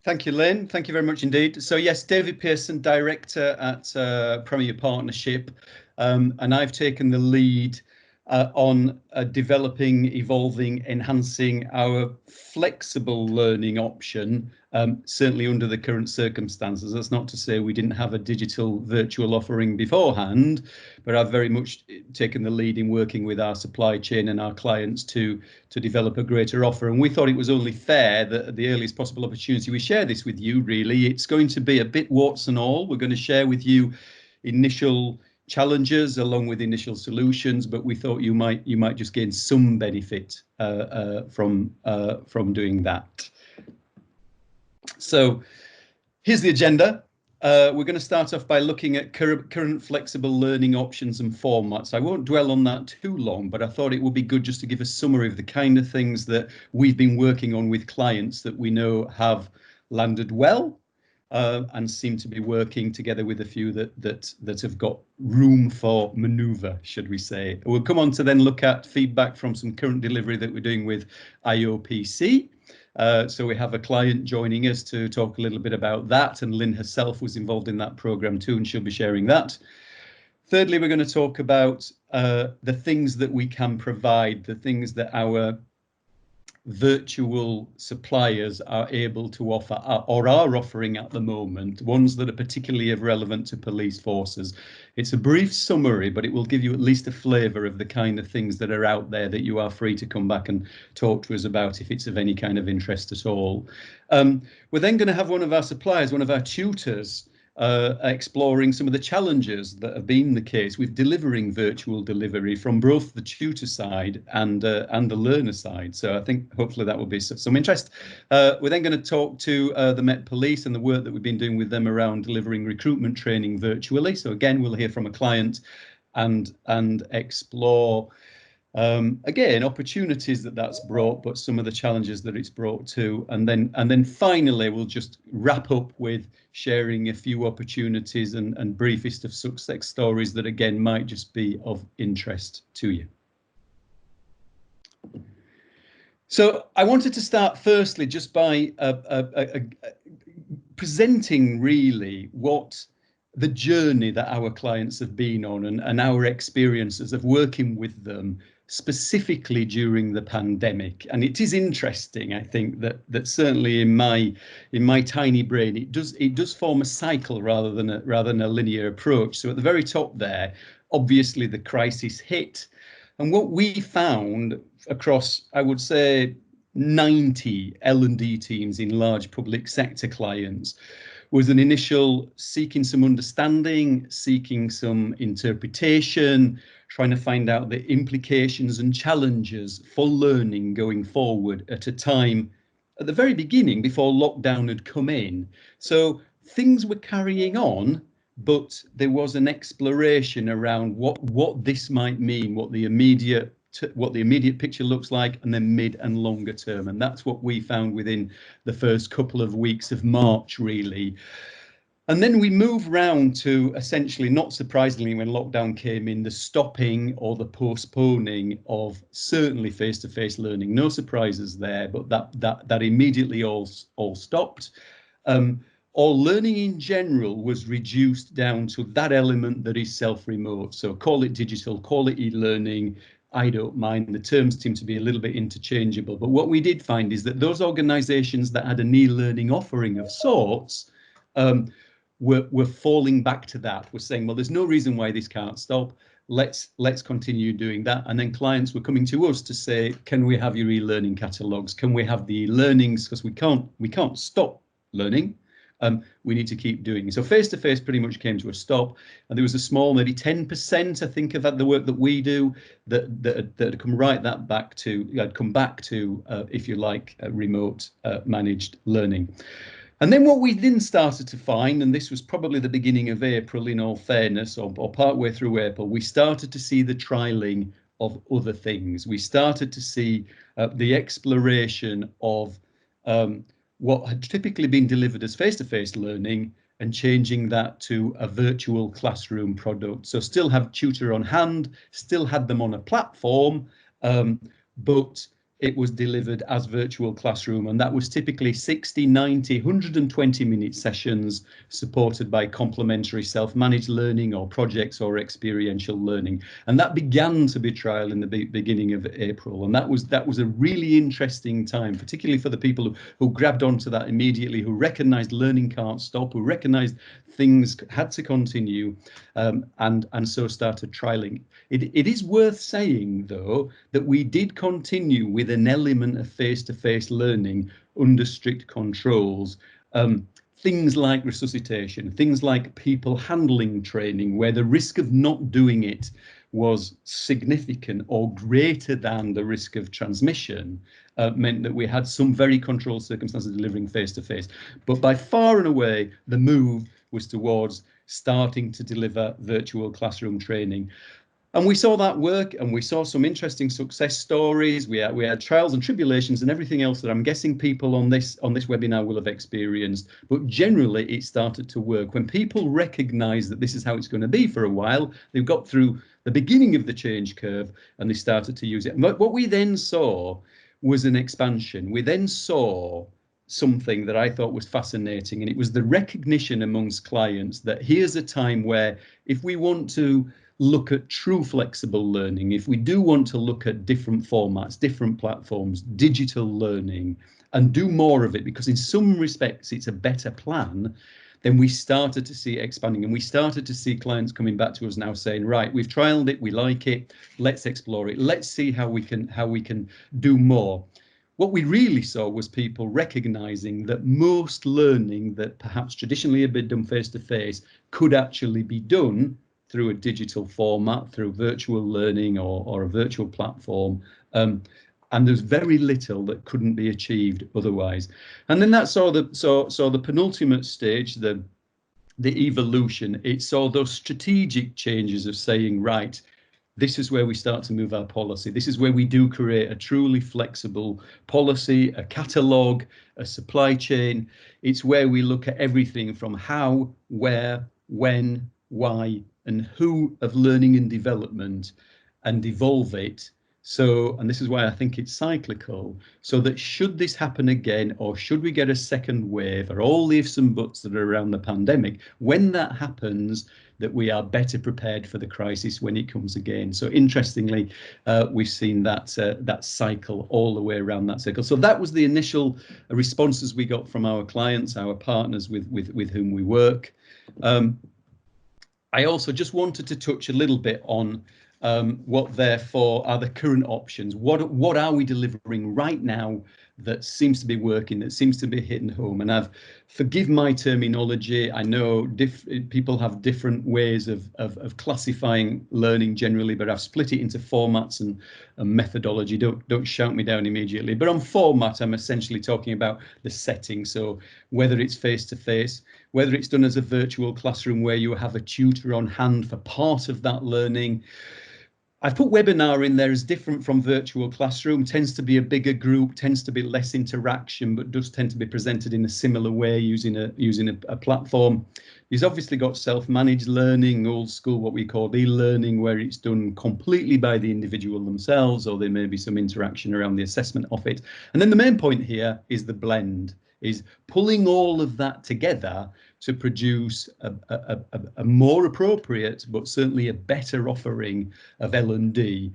Thank you, Lynn. Thank you very much indeed. So yes, David Pearson, Director at Premier Partnership, and I've taken the lead on developing, evolving, enhancing our flexible learning option, certainly under the current circumstances. That's not to say we didn't have a digital virtual offering beforehand, but I've very much taken the lead in working with our supply chain and our clients to develop a greater offer. And we thought it was only fair that at the earliest possible opportunity we share this with you. Really, it's going to be a bit warts and all. We're going to share with you initial challenges along with initial solutions, but we thought you might just gain some benefit from doing that. So here's the agenda. We're going to start off by looking at current flexible learning options and formats. I won't dwell on that too long, but I thought it would be good just to give a summary of the kind of things that we've been working on with clients that we know have landed well, and seem to be working together with a few that have got room for manoeuvre, should we say. We'll come on to then look at feedback from some current delivery that we're doing with IOPC. So we have a client joining us to talk a little bit about that, and Lynn herself was involved in that program too, and she'll be sharing that. Thirdly, we're going to talk about the things that we can provide, the things that our virtual suppliers are able to offer or are offering at the moment, ones that are particularly relevant to police forces. It's a brief summary, but it will give you at least a flavour of the kind of things that are out there that you are free to come back and talk to us about if it's of any kind of interest at all. We're then going to have one of our suppliers, one of our tutors, exploring some of the challenges that have been the case with delivering virtual delivery from both the tutor side and the learner side. So I think hopefully that will be some interest. We're then going to talk to the Met Police and the work that we've been doing with them around delivering recruitment training virtually. So again, we'll hear from a client and explore again opportunities that's brought, but some of the challenges that it's brought too. And then finally we'll just wrap up with sharing a few opportunities and briefest of success stories that again might just be of interest to you. So I wanted to start firstly just by presenting really what the journey that our clients have been on and our experiences of working with them specifically during the pandemic. And it is interesting, I think, that certainly in my tiny brain it does form a cycle rather than a linear approach. So at the very top there, obviously the crisis hit, and what we found across, I would say, 90 L&D teams in large public sector clients was an initial seeking some understanding, seeking some interpretation, trying to find out the implications and challenges for learning going forward at a time at the very beginning before lockdown had come in. So things were carrying on, but there was an exploration around what this might mean, what the immediate picture looks like, and then mid and longer term. And that's what we found within the first couple of weeks of March, really. And then we move round to essentially, not surprisingly, when lockdown came in, the stopping or the postponing of certainly face-to-face learning. No surprises there, but that immediately all stopped. All learning in general was reduced down to that element that is self-remote. So call it digital, call it e-learning. I don't mind. The terms seem to be a little bit interchangeable. But what we did find is that those organisations that had an e-learning offering of sorts were falling back to that. We're saying, well, there's no reason why this can't stop. Let's continue doing that. And then clients were coming to us to say, can we have your e-learning catalogues? Can we have the learnings? Because we can't stop learning. We need to keep doing it. So face-to-face pretty much came to a stop, and there was a small, maybe 10%, I think, of the work that we do that had come right that back to, had come back to, if you like, remote managed learning. And then what we then started to find, and this was probably the beginning of April, in all fairness, or partway through April, we started to see the trialing of other things. We started to see the exploration of what had typically been delivered as face-to-face learning and changing that to a virtual classroom product. So still have tutor on hand, still had them on a platform, but it was delivered as virtual classroom, and that was typically 60, 90, 120-minute sessions supported by complementary self-managed learning or projects or experiential learning. And that began to be trial in the beginning of April, and that was a really interesting time, particularly for the people who grabbed onto that immediately, who recognized learning can't stop, who recognized things had to continue, and so started trialing. It is worth saying, though, that we did continue with an element of face-to-face learning under strict controls. Things like resuscitation, things like people handling training, where the risk of not doing it was significant or greater than the risk of transmission, meant that we had some very controlled circumstances delivering face-to-face. But by far and away, the move was towards starting to deliver virtual classroom training. And we saw that work, and we saw some interesting success stories. We had trials and tribulations and everything else that I'm guessing people on this webinar will have experienced. But generally, it started to work. When people recognize that this is how it's going to be for a while, they've got through the beginning of the change curve and they started to use it. And what we then saw was an expansion. We then saw something that I thought was fascinating, and it was the recognition amongst clients that here's a time where if we want to look at true flexible learning, if we do want to look at different formats, different platforms, digital learning, and do more of it, because in some respects it's a better plan, then we started to see it expanding, and we started to see clients coming back to us now saying, right, we've trialed it, we like it, let's explore it, let's see how we can do more. What we really saw was people recognizing that most learning that perhaps traditionally had been done face-to-face could actually be done through a digital format, through virtual learning or a virtual platform. And there's very little that couldn't be achieved otherwise. And then that saw the penultimate stage, the evolution. It saw those strategic changes of saying, right, this is where we start to move our policy. This is where we do create a truly flexible policy, a catalogue, a supply chain. It's where we look at everything from how, where, when, why, and who of learning and development, and evolve it. So, and this is why I think it's cyclical, so that should this happen again, or should we get a second wave, or all the ifs and buts that are around the pandemic, when that happens, that we are better prepared for the crisis when it comes again. So interestingly, we've seen that cycle all the way around that circle. So that was the initial responses we got from our clients, our partners with whom we work. I also just wanted to touch a little bit on what therefore are the current options. What are we delivering right now that seems to be working, that seems to be hitting home? And forgive my terminology, I know people have different ways of classifying learning generally, but I've split it into formats and methodology. Don't shout me down immediately. But on format, I'm essentially talking about the setting. So whether it's face-to-face, whether it's done as a virtual classroom where you have a tutor on hand for part of that learning. I've put webinar in there as different from virtual classroom, tends to be a bigger group, tends to be less interaction, but does tend to be presented in a similar way using a platform. You've obviously got self-managed learning, old school, what we call e-learning, where it's done completely by the individual themselves, or there may be some interaction around the assessment of it. And then the main point here is the blend, is pulling all of that together to produce a more appropriate, but certainly a better offering of L&D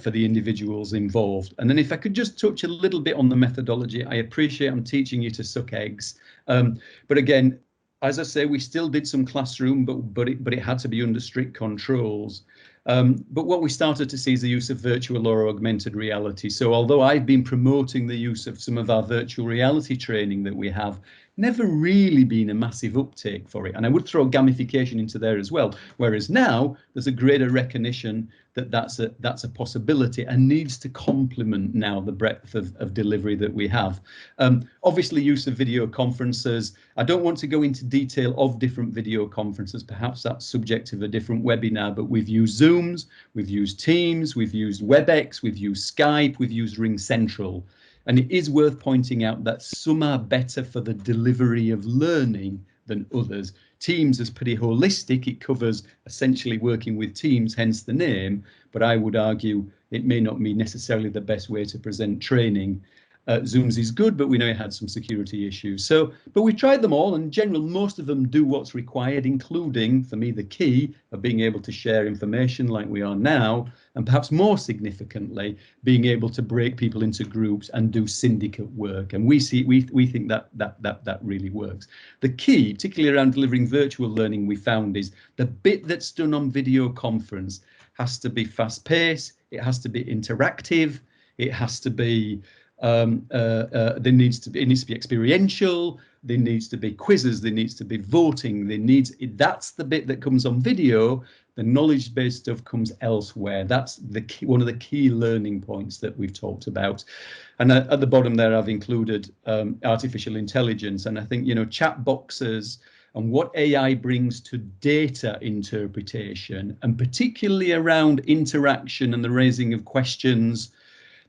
for the individuals involved. And then if I could just touch a little bit on the methodology, I appreciate I'm teaching you to suck eggs. But again, as I say, we still did some classroom, but it had to be under strict controls. But what we started to see is the use of virtual or augmented reality. So although I've been promoting the use of some of our virtual reality training that we have, never really been a massive uptake for it. And I would throw gamification into there as well. Whereas now there's a greater recognition that that's a possibility and needs to complement now the breadth of delivery that we have. Obviously, use of video conferences. I don't want to go into detail of different video conferences. Perhaps that's subject of a different webinar, but we've used Zooms, we've used Teams, we've used WebEx, we've used Skype, we've used RingCentral. And it is worth pointing out that some are better for the delivery of learning than others. Teams is pretty holistic. It covers essentially working with teams, hence the name, but I would argue it may not be necessarily the best way to present training. Zooms is good, but we know it had some security issues. So, but we tried them all, and in general, most of them do what's required, including, for me, the key of being able to share information like we are now, and perhaps more significantly, being able to break people into groups and do syndicate work. And we think that really works. The key, particularly around delivering virtual learning, we found is the bit that's done on video conference has to be fast paced, it has to be interactive, it has to be it needs to be experiential, there needs to be quizzes, there needs to be voting, that's the bit that comes on video. The knowledge-based stuff comes elsewhere. That's the key, one of the key learning points that we've talked about. And at the bottom there, I've included artificial intelligence, and I think, you know, chat boxes and what AI brings to data interpretation, and particularly around interaction and the raising of questions.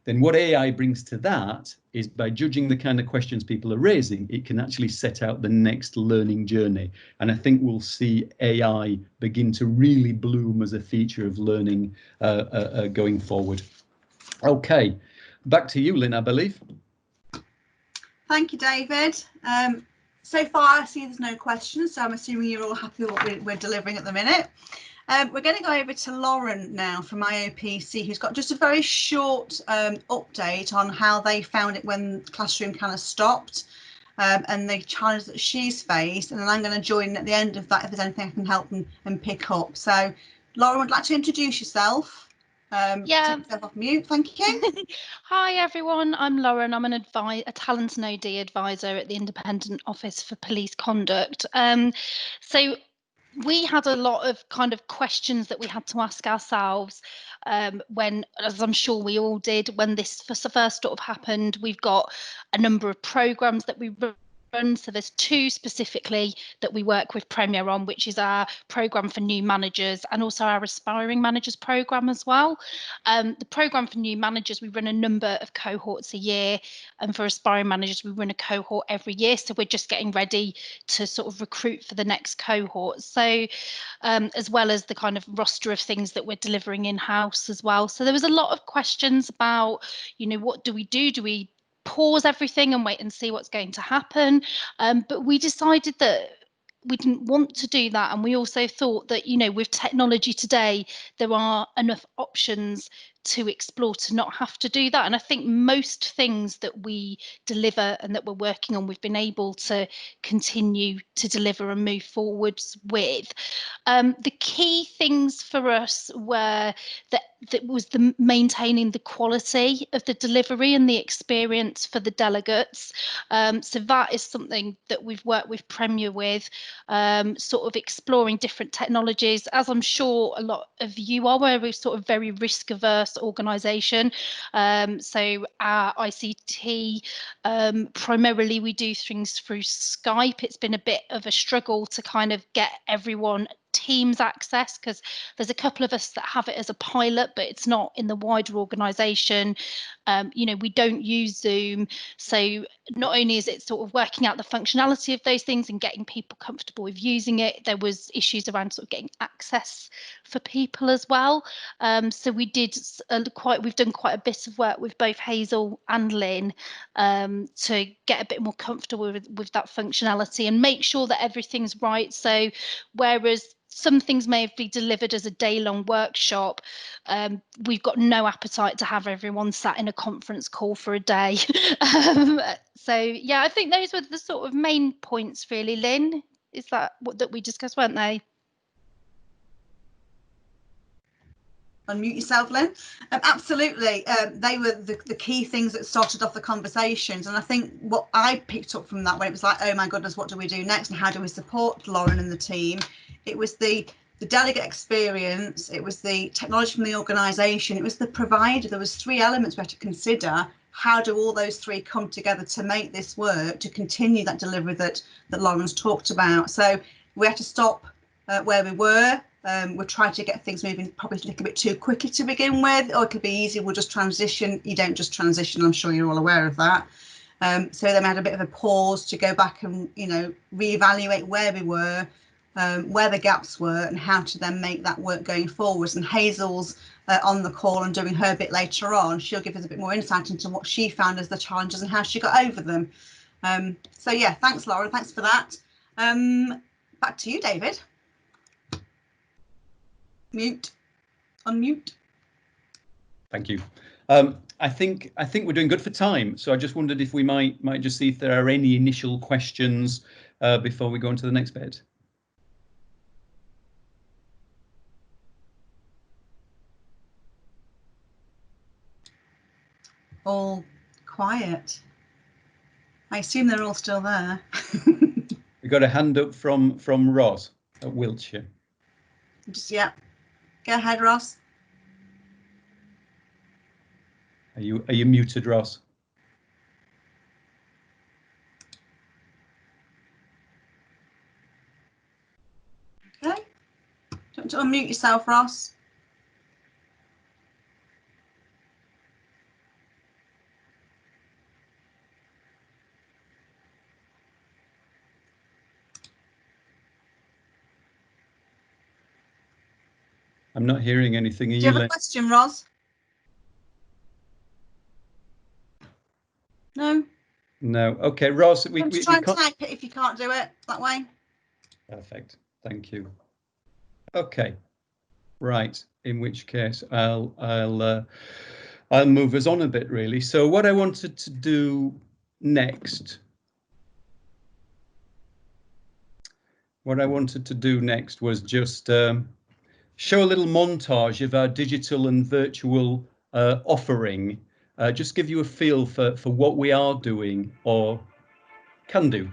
Then what AI brings to that is, by judging the kind of questions people are raising, it can actually set out the next learning journey. And I think we'll see AI begin to really bloom as a feature of learning going forward. Okay, back to you, Lynn, I believe. Thank you, David. So far, I see there's no questions, so I'm assuming you're all happy with what we're delivering at the minute. We're going to go over to Lauren now from IOPC, who's got just a very short update on how they found it when the classroom kind of stopped, and the challenge that she's faced. And then I'm going to join at the end of that if there's anything I can help and pick up. So, Lauren, would like to introduce yourself. Yeah. Take yourself off mute. Thank you. Hi, everyone. I'm Lauren. I'm a talent and OD advisor at the Independent Office for Police Conduct. So we had a lot of kind of questions that we had to ask ourselves when, as I'm sure we all did, when this first sort of happened. We've got a number of programs that we run. So there's two specifically that we work with Premier on, which is our program for new managers and also our aspiring managers program as well. The program for new managers, we run a number of cohorts a year, and for aspiring managers, we run a cohort every year. So we're just getting ready to sort of recruit for the next cohort. So as well as the kind of roster of things that we're delivering in-house as well. So there was a lot of questions about, you know, what do we do? Do we pause everything and wait and see what's going to happen? But we decided that we didn't want to do that, and we also thought that, you know, with technology today, there are enough options to explore to not have to do that. And I think most things that we deliver and that we're working on, we've been able to continue to deliver and move forwards with. The key things for us were that was the maintaining the quality of the delivery and the experience for the delegates. So that is something that we've worked with Premier with, sort of exploring different technologies. As I'm sure a lot of you are, we're sort of very risk averse organisation. So our ICT, primarily we do things through Skype. It's been a bit of a struggle to kind of get everyone Teams access, because there's a couple of us that have it as a pilot, but it's not in the wider organisation. You know, we don't use Zoom, so not only is it sort of working out the functionality of those things and getting people comfortable with using it, there was issues around sort of getting access for people as well. So we did we've done quite a bit of work with both Hazel and Lynn to get a bit more comfortable with that functionality and make sure that everything's right. So whereas some things may be delivered as a day-long workshop, we've got no appetite to have everyone sat in a conference call for a day. So yeah, I think those were the sort of main points really. Lynn, is that what that we discussed, weren't they? Unmute yourself, Lynn. Absolutely. They were the key things that started off the conversations. And I think what I picked up from that, when it was like, oh my goodness, what do we do next? And how do we support Lauren and the team? It was the delegate experience. It was the technology from the organisation. It was the provider. There was three elements we had to consider. How do all those three come together to make this work, to continue that delivery that Lauren's talked about? So we had to stop where we were. We're trying to get things moving probably a little bit too quickly to begin with, or it could be easy, we'll just transition. You don't just transition, I'm sure you're all aware of that. So then we had a bit of a pause to go back and, you know, reevaluate where we were, where the gaps were, and how to then make that work going forwards. And Hazel's on the call and doing her bit later on. She'll give us a bit more insight into what she found as the challenges and how she got over them. So yeah, thanks, Laura. Thanks for that. Back to you, David. Mute. Unmute. Thank you. I think we're doing good for time. So I just wondered if we might just see if there are any initial questions before we go on to the next bit. All quiet. I assume they're all still there. We got a hand up from Ross at Wiltshire. Just, yeah. Go ahead, Ross. Are you muted, Ross? Okay. Do you want to unmute yourself, Ross? I'm not hearing anything. Do you have a question, Ross? No? No. Okay, Ross, we try and can't... type it if you can't do it that way. Perfect. Thank you. Okay. Right. In which case, I'll move us on a bit, really. So what I wanted to do next. Was just show a little montage of our digital and virtual offering. Just give you a feel for what we are doing or can do.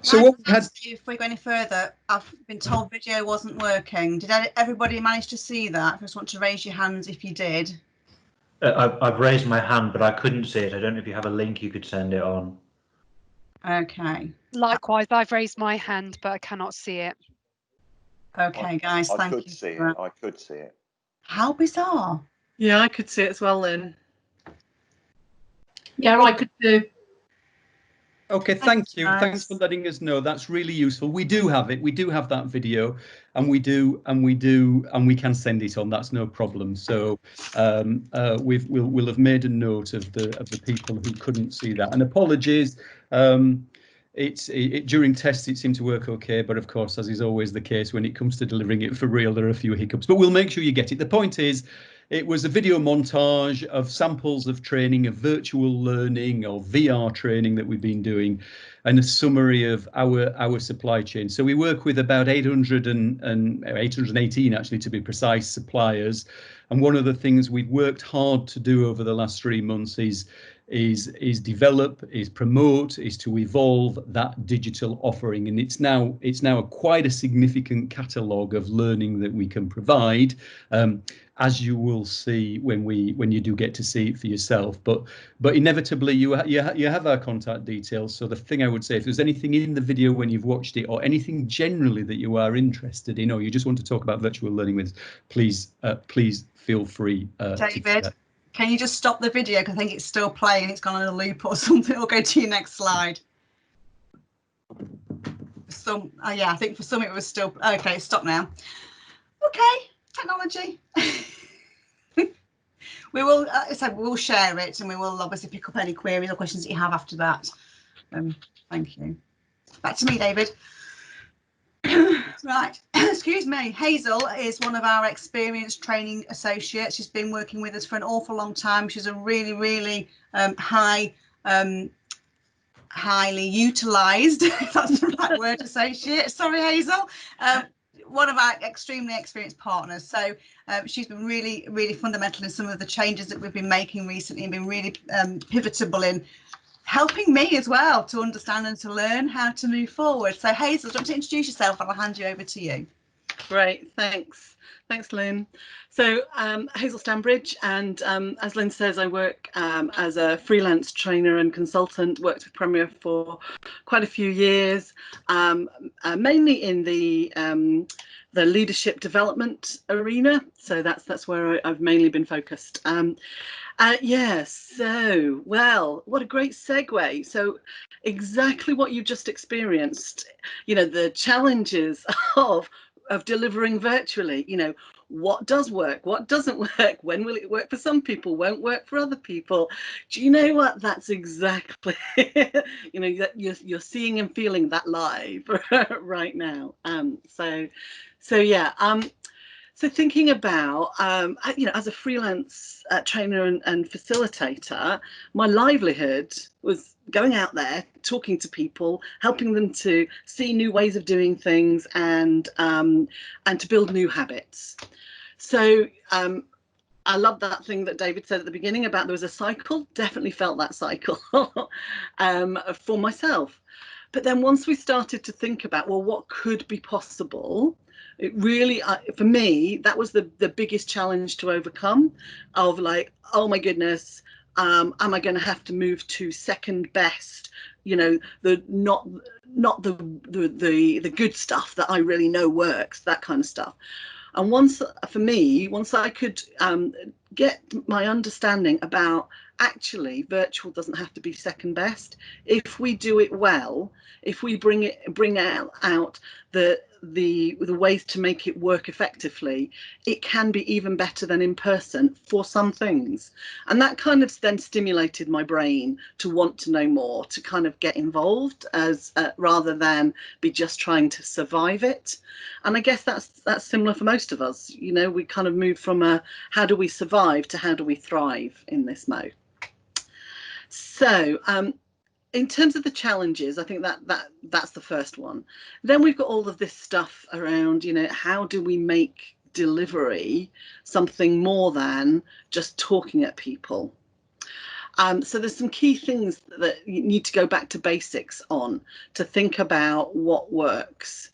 So what we had, if we go any further, I've been told video wasn't working. Did everybody manage to see that? I just want to raise your hands if you did. I've raised my hand, but I couldn't see it. I don't know if you have a link you could send it on. Okay. Likewise, I've raised my hand, but I cannot see it. Okay, guys, thank you. I could see it. How bizarre. Yeah, I could see it as well, Lynn. Yeah, I could too. Okay, thank you. Thanks for letting us know. That's really useful. We do have it. We do have that video, and we can send it on. That's no problem. So we'll have made a note of the people who couldn't see that. And apologies. During tests it seemed to work okay, but of course, as is always the case when it comes to delivering it for real, there are a few hiccups. But we'll make sure you get it. The point is, it was a video montage of samples of training, of virtual learning or VR training that we've been doing, and a summary of our supply chain. So we work with about 818 actually, to be precise, suppliers. one of the things we've worked hard to do over the last 3 months is develop, is promote, is to evolve that digital offering, and it's now quite a significant catalogue of learning that we can provide, as you will see when you do get to see it for yourself. But inevitably you have our contact details. So the thing I would say, if there's anything in the video when you've watched it, or anything generally that you are interested in, or you just want to talk about virtual learning with, please feel free to do David, that. can you just stop the video, because I think it's still playing, it's gone on a loop or something, or go to your next slide. Some yeah, I think for some it was still okay. Stop now. Okay, technology. We will, so we'll share it, and we will obviously pick up any queries or questions that you have after that. Thank you. Back to me, David. Right, excuse me. Hazel is one of our experienced training associates. She's been working with us for an awful long time. She's a really highly utilised, if that's the right word, associate. Sorry, Hazel. One of our extremely experienced partners. So she's been really fundamental in some of the changes that we've been making recently, and been really pivotal in helping me as well to understand and to learn how to move forward. So Hazel, do you want to introduce yourself, and I'll hand you over to you. Great, thanks, Lynn. So Hazel Stanbridge, and as Lynn says, I work as a freelance trainer and consultant. Worked with Premier for quite a few years, mainly in the leadership development arena. So that's where I've mainly been focused. Yes, so, well, what a great segue. So exactly what you just experienced, you know, the challenges of delivering virtually, you know, what does work, what doesn't work, when will it work for some people, won't work for other people. Do you know what? That's exactly, you know, you're seeing and feeling that live right now. So yeah. So thinking about, you know, as a freelance trainer and facilitator, my livelihood was going out there, talking to people, helping them to see new ways of doing things, and to build new habits. So I love that thing that David said at the beginning about there was a cycle. Definitely felt that cycle for myself. But then once we started to think about, well, what could be possible, it really, for me, that was the biggest challenge to overcome, of like, oh my goodness, am I going to have to move to second best, you know, not the good stuff that I really know works, that kind of stuff. And once I could get my understanding about, actually virtual doesn't have to be second best. If we do it well, if we bring out the ways to make it work effectively, it can be even better than in person for some things. And that kind of then stimulated my brain to want to know more, to kind of get involved, as rather than be just trying to survive it. And I guess that's similar for most of us. You know, we kind of move from a how do we survive to how do we thrive in this mode. So in terms of the challenges, I think that's the first one. Then we've got all of this stuff around, you know, how do we make delivery something more than just talking at people? So there's some key things that you need to go back to basics on to think about what works.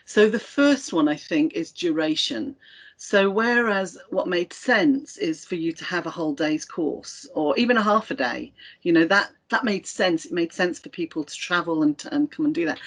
So the first one, I think, is duration. So whereas what made sense is for you to have a whole day's course, or even a half a day, you know, that made sense. It made sense for people to travel and come and do that.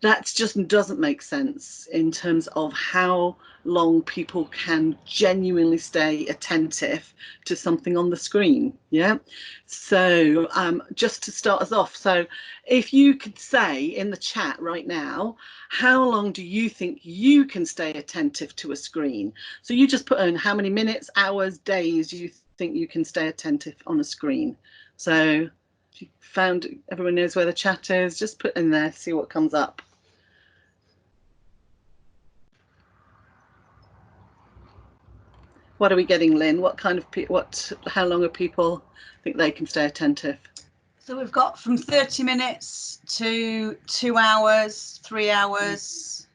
That just doesn't make sense in terms of how long people can genuinely stay attentive to something on the screen. Yeah. So just to start us off, so if you could say in the chat right now, how long do you think you can stay attentive to a screen? So you just put in how many minutes, hours, days do you think you can stay attentive on a screen. So if you found, everyone knows where the chat is, just put in there, see what comes up. What are we getting, Lynn? What kind of how long are people think they can stay attentive? So we've got from 30 minutes to 2 hours, 3 hours.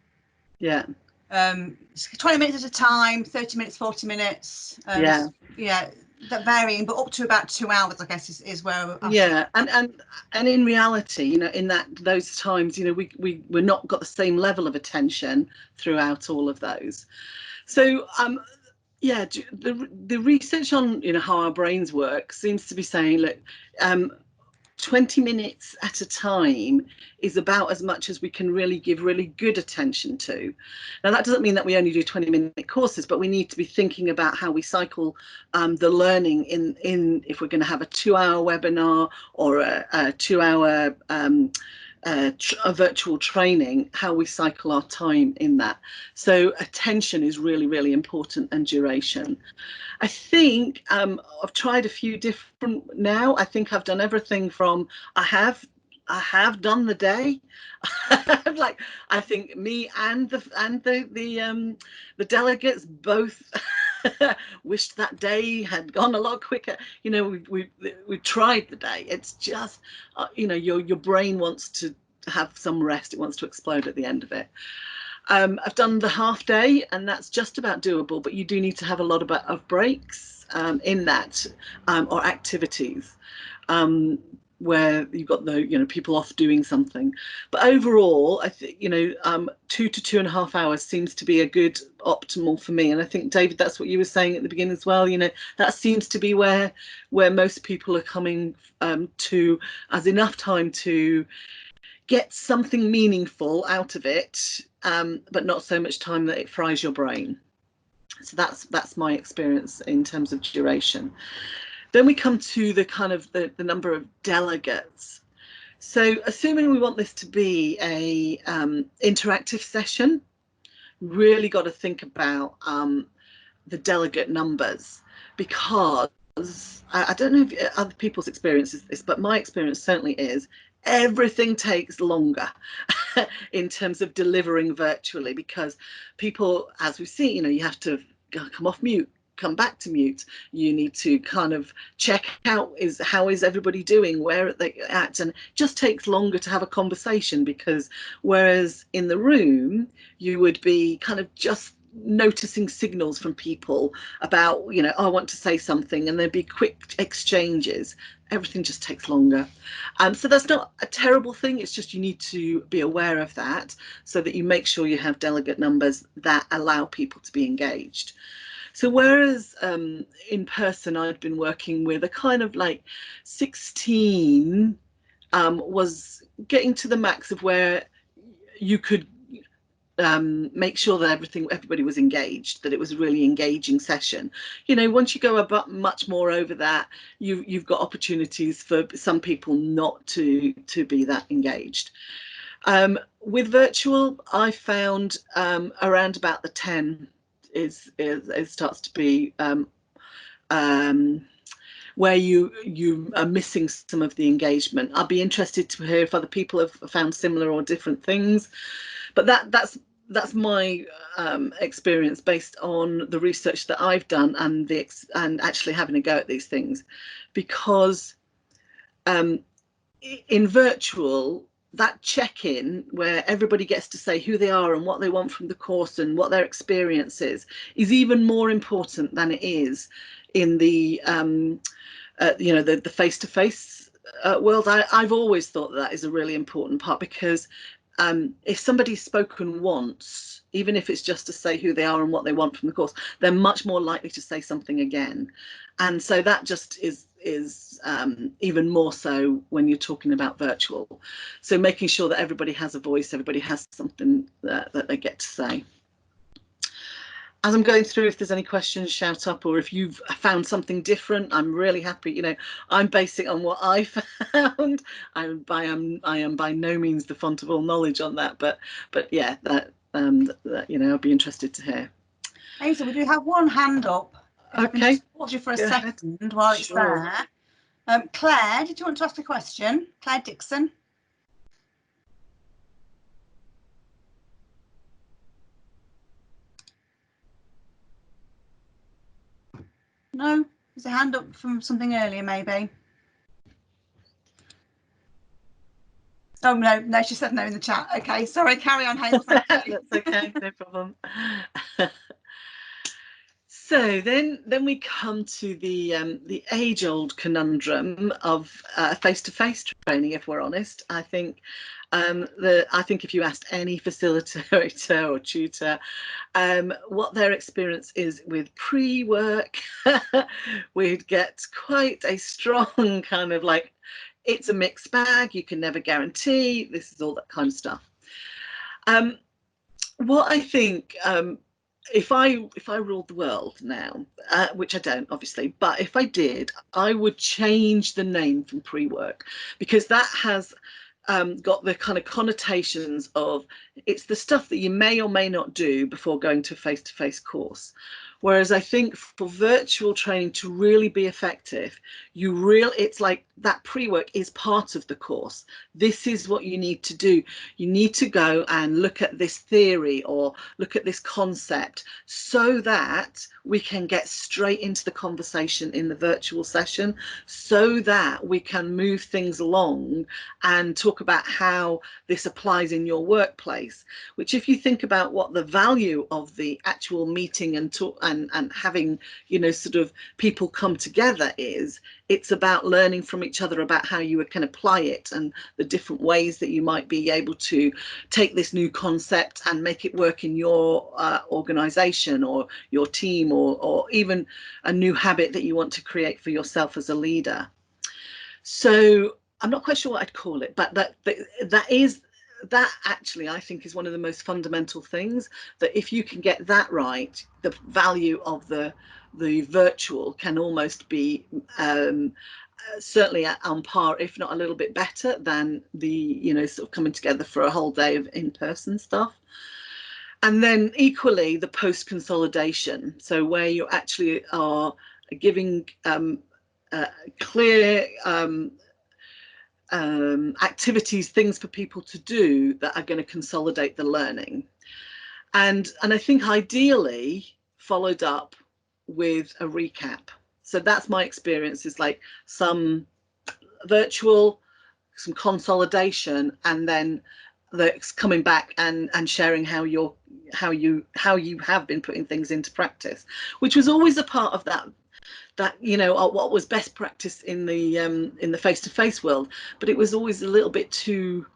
Yeah. 20 minutes at a time, 30 minutes, 40 minutes. Yeah. Yeah, that varying, but up to about 2 hours, I guess, is where. Yeah, and in reality, you know, in those times, you know, we're not got the same level of attention throughout all of those. So yeah, the research on, you know, how our brains work seems to be saying, look, 20 minutes at a time is about as much as we can really give really good attention to. Now, that doesn't mean that we only do 20-minute courses, but we need to be thinking about how we cycle the learning in if we're going to have a 2-hour webinar or a 2-hour a virtual training, how we cycle our time in that. So attention is really, really important, and duration. I think I've tried a few different now. I think I've done everything from I have done the day. Like, I think me and the delegates both wished that day had gone a lot quicker. You know, we tried the day. It's just you know, your brain wants to have some rest. It wants to explode at the end of it. I've done the half day, and that's just about doable, but you do need to have a lot of breaks in that, or activities where you've got the, you know, people off doing something. But overall, I think, you know, 2 to 2.5 hours seems to be a good optimal for me. And I think, David, that's what you were saying at the beginning as well. You know, that seems to be where most people are coming to as enough time to get something meaningful out of it, but not so much time that it fries your brain. So that's my experience in terms of duration. Then we come to the kind of the number of delegates. So assuming we want this to be a interactive session, really got to think about the delegate numbers, because I don't know if other people's experience is this, but my experience certainly is everything takes longer in terms of delivering virtually, because people, as we see, you know, you have to come off mute, come back to mute, you need to kind of check out how is everybody doing, where are they at, and it just takes longer to have a conversation, because whereas in the room you would be kind of just noticing signals from people about, you know, I want to say something, and there'd be quick exchanges. Everything just takes longer. So that's not a terrible thing. It's just you need to be aware of that, so that you make sure you have delegate numbers that allow people to be engaged. So whereas in person I'd been working with a kind of like 16 was getting to the max of where you could make sure that everybody was engaged, that it was a really engaging session. You know, once you go about much more over that, you've got opportunities for some people not to be that engaged. With virtual, I found around about the 10 it starts to be where you are missing some of the engagement. I'll be interested to hear if other people have found similar or different things, but that's my experience based on the research that I've done and actually having a go at these things. Because in virtual, that check-in where everybody gets to say who they are and what they want from the course and what their experience is even more important than it is in the you know, the face-to-face world. I've always thought that is a really important part, because if somebody's spoken once, even if it's just to say who they are and what they want from the course, they're much more likely to say something again. And so that just is even more so when you're talking about virtual. So making sure that everybody has a voice, everybody has something that they get to say. As I'm going through, if there's any questions, shout up, or if you've found something different, I'm really happy. You know, I'm basing on what I found. I am by no means the font of all knowledge on that, but yeah, that you know, I'd be interested to hear. Hazel, we do have one hand up. Okay. Pause you for a second while it's there. Claire, did you want to ask a question? Claire Dixon. No, there's a hand up from something earlier, maybe. Oh no, she said no in the chat. Okay, sorry, carry on, Hazel. That's okay, no problem. So then we come to the age-old conundrum of face-to-face training. If we're honest, I think if you asked any facilitator or tutor what their experience is with pre-work, we'd get quite a strong kind of like, it's a mixed bag, you can never guarantee, this is all that kind of stuff. What I think, if I ruled the world now, which I don't obviously, but if I did, I would change the name from pre-work, because that has got the kind of connotations of, it's the stuff that you may or may not do before going to a face-to-face course. Whereas I think for virtual training to really be effective, it's like that pre-work is part of the course. This is what you need to do. You need to go and look at this theory or look at this concept so that we can get straight into the conversation in the virtual session, so that we can move things along and talk about how this applies in your workplace. Which, if you think about what the value of the actual meeting and talk and having, you know, sort of people come together is, it's about learning from each other about how you can apply it and the different ways that you might be able to take this new concept and make it work in your organization or your team, or even a new habit that you want to create for yourself as a leader. So I'm not quite sure what I'd call it, but that actually, I think, is one of the most fundamental things, that if you can get that right, the value of the virtual can almost be certainly on par, if not a little bit better than the, you know, sort of coming together for a whole day of in-person stuff. And then equally the post-consolidation, so where you actually are giving clear activities, things for people to do that are going to consolidate the learning, and I think ideally followed up with a recap. So that's my experience, is like some virtual, some consolidation, and then that's coming back and sharing how you have been putting things into practice, which was always a part of that you know, what was best practice in the face-to-face world, but it was always a little bit too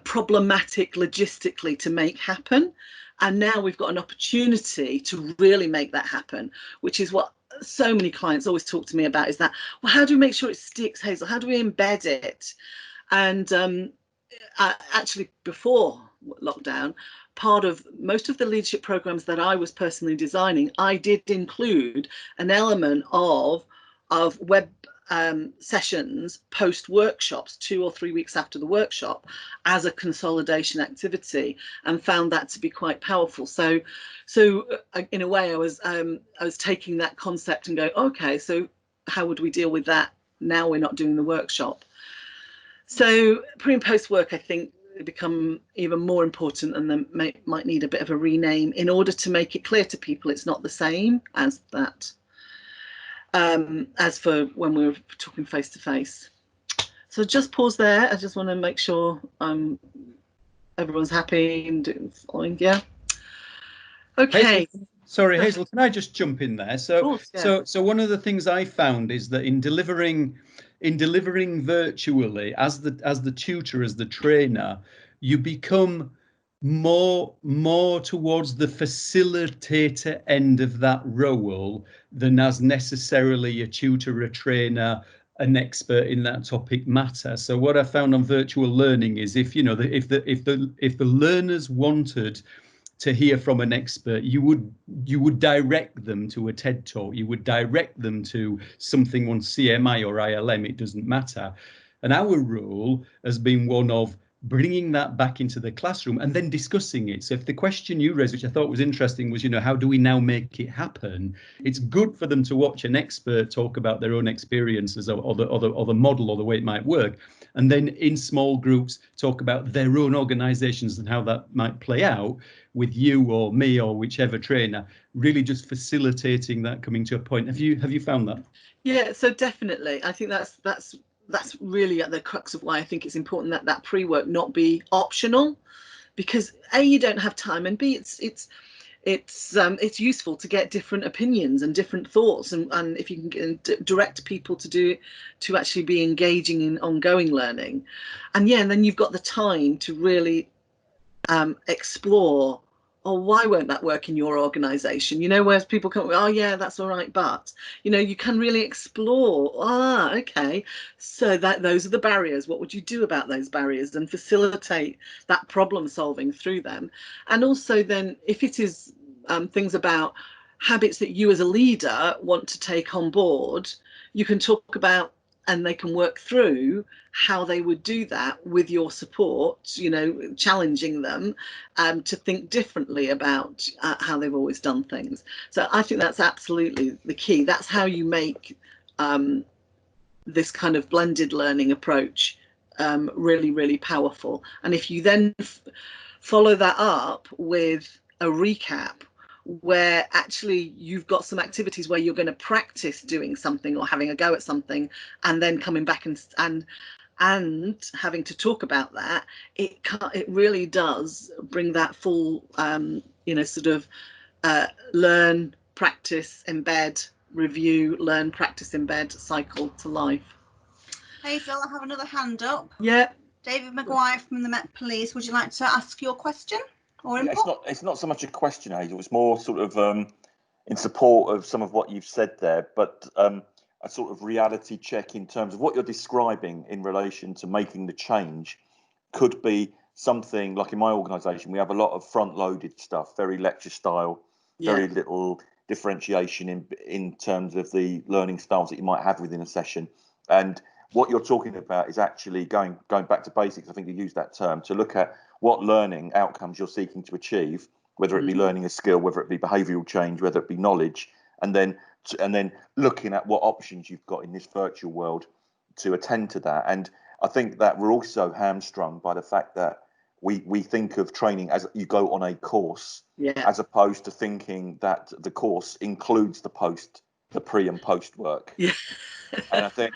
problematic logistically to make happen. And now we've got an opportunity to really make that happen, which is what so many clients always talk to me about, is that, well, how do we make sure it sticks, Hazel? How do we embed it? And actually, before lockdown, part of most of the leadership programs that I was personally designing, I did include an element of web sessions post workshops, 2 or 3 weeks after the workshop, as a consolidation activity, and found that to be quite powerful. So in a way, I was taking that concept and going, okay, so how would we deal with that now we're not doing the workshop? So pre and post work, I think, become even more important, and then might need a bit of a rename in order to make it clear to people it's not the same as that, as for when we were talking face to face. So just pause there. I just want to make sure everyone's happy and following. Yeah. Okay. Sorry, Hazel, can I just jump in there? So, course, yeah. so one of the things I found is that in delivering virtually, as the tutor, as the trainer, you become more towards the facilitator end of that role than as necessarily a tutor, a trainer, an expert in that topic matter. So what I found on virtual learning is, if the learners wanted to hear from an expert, you would direct them to a TED talk, you would direct them to something on CMI or ILM, it doesn't matter. And our role has been one of bringing that back into the classroom and then discussing it. So if the question you raised, which I thought was interesting, was, you know, how do we now make it happen? It's good for them to watch an expert talk about their own experiences or the model or the way it might work, and then in small groups talk about their own organizations and how that might play out with you or me or whichever trainer, really just facilitating that coming to a point. Have you found that? Yeah, so definitely. I think that's that's really at the crux of why I think it's important that that pre-work not be optional, because A, you don't have time, and B, it's useful to get different opinions and different thoughts, and if you can direct people to actually be engaging in ongoing learning, and then you've got the time to really explore, oh, why won't that work in your organization? Whereas people come, oh yeah, that's all right, but you can really explore, okay, so those are the barriers. What would you do about those barriers, and facilitate that problem solving through them? And also then, if it is things about habits that you as a leader want to take on board, you can talk about, and they can work through how they would do that with your support, challenging them to think differently about how they've always done things. So I think that's absolutely the key. That's how you make this kind of blended learning approach really, really powerful. And if you then follow that up with a recap, where actually you've got some activities where you're going to practice doing something or having a go at something, and then coming back and having to talk about that, it really does bring that full sort of learn, practice, embed, review, learn, practice, embed cycle to life. Hazel, I have another hand up. Yeah. David Maguire from the Met Police, would you like to ask your question? Yeah, it's not so much a question, Hazel. It's more sort of in support of some of what you've said there, but a sort of reality check in terms of what you're describing in relation to making the change could be something like in my organisation, we have a lot of front-loaded stuff, very lecture style, very little differentiation in terms of the learning styles that you might have within a session. And what you're talking about is actually going back to basics. I think you used that term to look at what learning outcomes you're seeking to achieve, whether it be learning a skill, whether it be behavioural change, whether it be knowledge, and then looking at what options you've got in this virtual world to attend to that. And I think that we're also hamstrung by the fact that we think of training as you go on a course, as opposed to thinking that the course includes the pre and post work. And I think,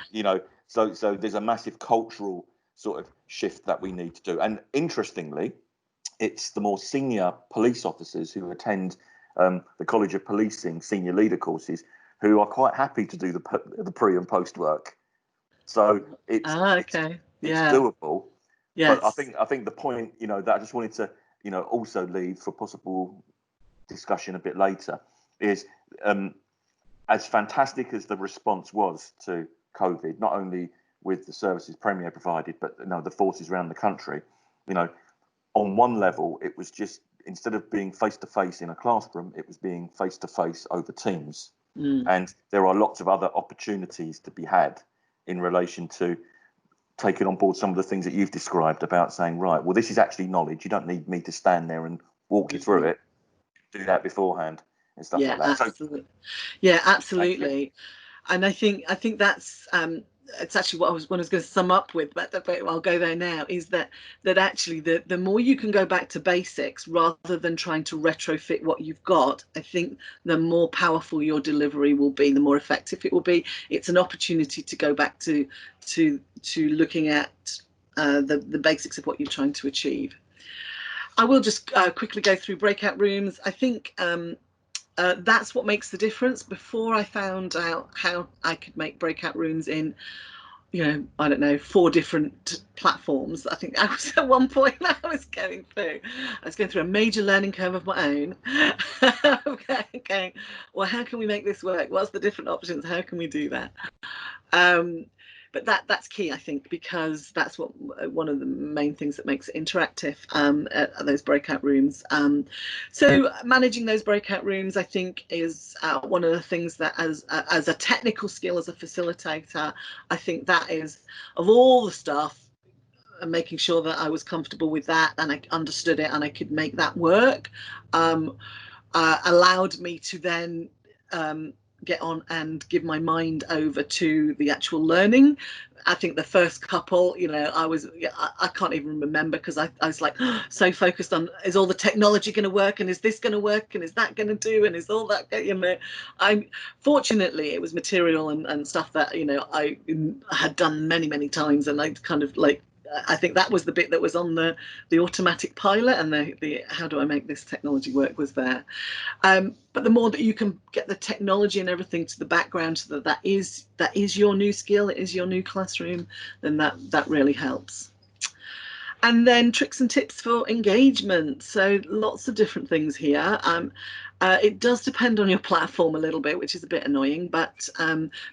so there's a massive cultural sort of shift that we need to do. And interestingly, it's the more senior police officers who attend the College of Policing senior leader courses who are quite happy to do the pre and post work. So it's doable. Yes. But I think the point, that I just wanted to, also leave for possible discussion a bit later is as fantastic as the response was to COVID, not only with the services Premier provided, but the forces around the country, on one level, it was just, instead of being face-to-face in a classroom, it was being face-to-face over Teams. And there are lots of other opportunities to be had in relation to taking on board some of the things that you've described about saying, right, well, this is actually knowledge. You don't need me to stand there and walk you through it. Do that beforehand and stuff like that. Absolutely. Yeah, absolutely. And I think that's it's actually what I was going to sum up with, but I'll go there now, is that actually the more you can go back to basics rather than trying to retrofit what you've got, I think the more powerful your delivery will be, the more effective it will be. It's an opportunity to go back to looking at the basics of what you're trying to achieve. I will just quickly go through breakout rooms. I think that's what makes the difference. Before I found out how I could make breakout rooms in, I don't know, 4 different platforms. I think I was at one point I was going through a major learning curve of my own. Okay, well, how can we make this work? What's the different options? How can we do that? But that's key, I think, because that's one of the main things that makes it interactive at those breakout rooms. So managing those breakout rooms, I think, is one of the things that, as a technical skill, as a facilitator, I think that is, of all the stuff, making sure that I was comfortable with that and I understood it and I could make that work, allowed me to then get on and give my mind over to the actual learning. I think the first couple, you know, I can't even remember, because I was like so focused on, is all the technology going to work, and is this going to work, and is that going to do, and is all that, you know. Fortunately it was material and stuff that, you know, I had done many times, and I kind of like, I think that was the bit that was on the automatic pilot, and the how do I make this technology work was there. But the more that you can get the technology and everything to the background, so that is your new skill, it is your new classroom, then that really helps. And then tricks and tips for engagement. So lots of different things here. It does depend on your platform a little bit, which is a bit annoying, but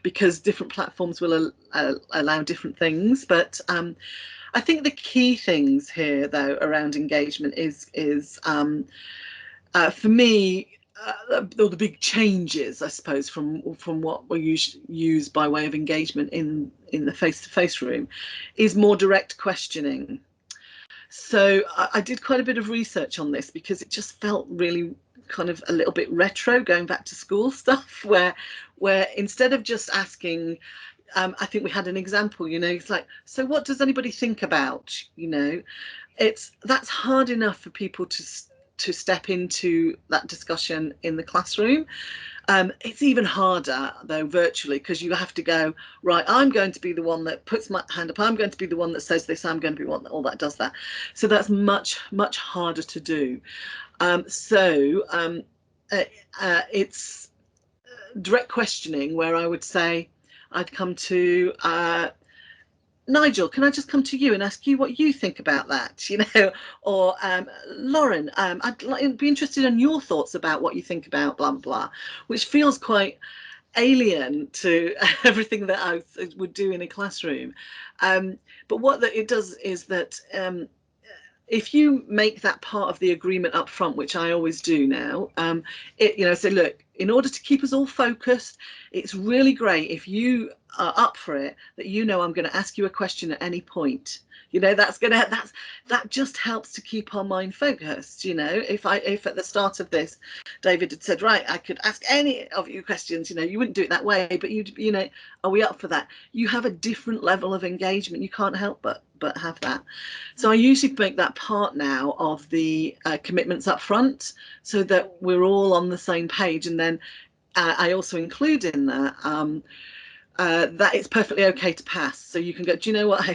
because different platforms will allow different things. But I think the key things here, though, around engagement is for me, the big changes, I suppose, from what we use by way of engagement in the face-to-face room, is more direct questioning. So I did quite a bit of research on this, because it just felt really kind of a little bit retro, going back to school stuff, where instead of just asking, I think we had an example, you know, it's like, so what does anybody think about, you know, that's hard enough for people to step into that discussion in the classroom. It's even harder though virtually, because you have to go, right, I'm going to be the one that puts my hand up, I'm going to be the one that says this, I'm going to be one that all that does that. So that's much harder to do. It's direct questioning, where I would say, I'd come to Nigel, can I just come to you and ask you what you think about that, you know, or Lauren, I'd be interested in your thoughts about what you think about blah blah, which feels quite alien to everything that I would do in a classroom. But what it does is that if you make that part of the agreement up front, which I always do now, you know, say, look, in order to keep us all focused, it's really great if you are up for it, that, you know, I'm going to ask you a question at any point. You know, that just helps to keep our mind focused. You know, if at the start of this, David had said, right, I could ask any of you questions, you know, you wouldn't do it that way, but you know, are we up for that? You have a different level of engagement. You can't help but have that. So I usually make that part now of the commitments up front, so that we're all on the same page. And then I also include in that that it's perfectly okay to pass. So you can go, do you know what?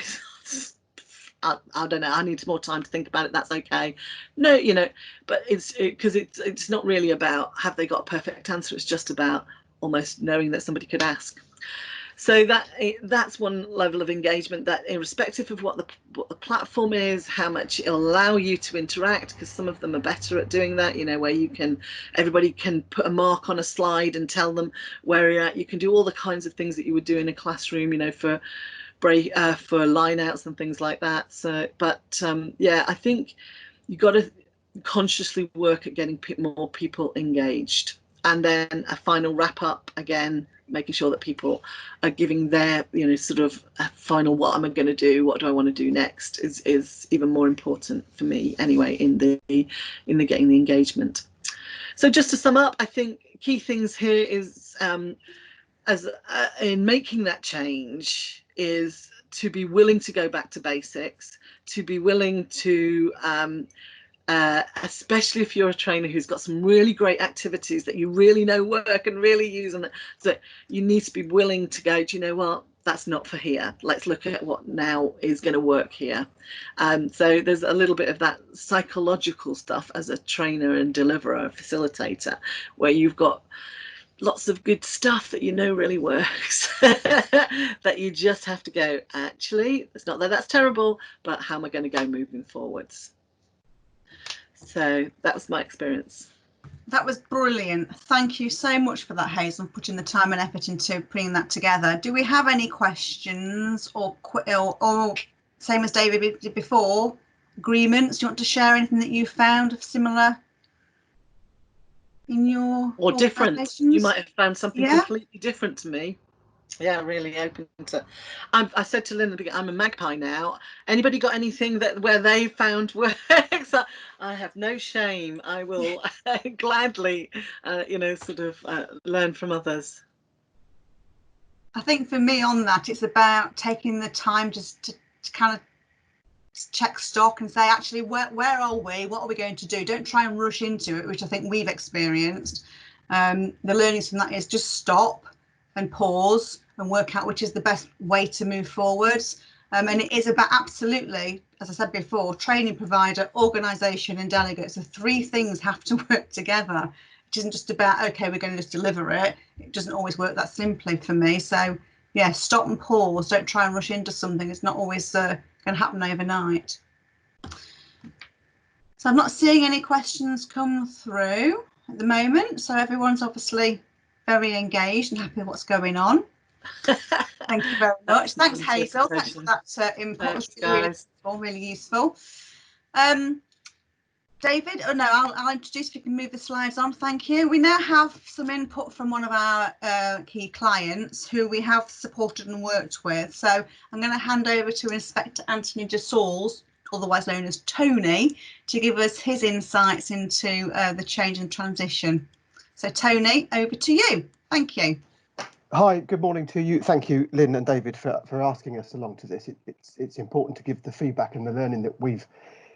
I don't know, I need more time to think about it, that's okay. No, you know, but because it's not really about have they got a perfect answer, it's just about almost knowing that somebody could ask. So that's one level of engagement, that irrespective of what the platform is, how much it'll allow you to interact, because some of them are better at doing that, you know, where everybody can put a mark on a slide and tell them where you're at. You can do all the kinds of things that you would do in a classroom, you know, for line outs and things like that. So, but yeah, I think you've got to consciously work at getting more people engaged. And then a final wrap up, again, making sure that people are giving their, you know, sort of a final, what am I going to do, what do I want to do next, is even more important for me anyway in the getting the engagement. So just to sum up, I think key things here is in making that change is to be willing to go back to basics, to be willing to especially if you're a trainer who's got some really great activities that you really know work and really use, and so you need to be willing to go, do you know what, that's not for here, let's look at what now is going to work here. So there's a little bit of that psychological stuff as a trainer and deliverer, facilitator, where you've got lots of good stuff that you know really works that you just have to go, actually, it's not that that's terrible, but how am I going to go moving forwards? So that was my experience. That was brilliant. Thank you so much for that, Hazel, and putting the time and effort into putting that together. Do we have any questions or same as David did before, agreements? Do you want to share anything that you found of similar in your or different? You might have found something completely different to me. Yeah, really open to. I said to Lynn at the beginning, I'm a magpie now. Anybody got anything that where they found works? I have no shame. I will gladly, sort of learn from others. I think for me on that, it's about taking the time just to kind of check stock and say, actually, where are we? What are we going to do? Don't try and rush into it, which I think we've experienced. The learnings from that is just stop and pause and work out which is the best way to move forwards. And it is about, absolutely, as I said before, training provider, organisation and delegates. The three things have to work together. It isn't just about, okay, we're going to just deliver it. It doesn't always work that simply for me. So yeah, stop and pause. Don't try and rush into something. It's not always going to happen overnight. So I'm not seeing any questions come through at the moment. So everyone's obviously very engaged and happy with what's going on. Thank you very much. Thanks, Hazel. Thanks for that input. It was really useful. David, oh no, I'll introduce if you can move the slides on. Thank you. We now have some input from one of our key clients who we have supported and worked with. So I'm going to hand over to Inspector Anthony de Saules, otherwise known as Tony, to give us his insights into the change and transition. So Tony, over to you. Thank you. Hi, good morning to you. Thank you, Lynn and David, for asking us along to this. It's important to give the feedback and the learning that we've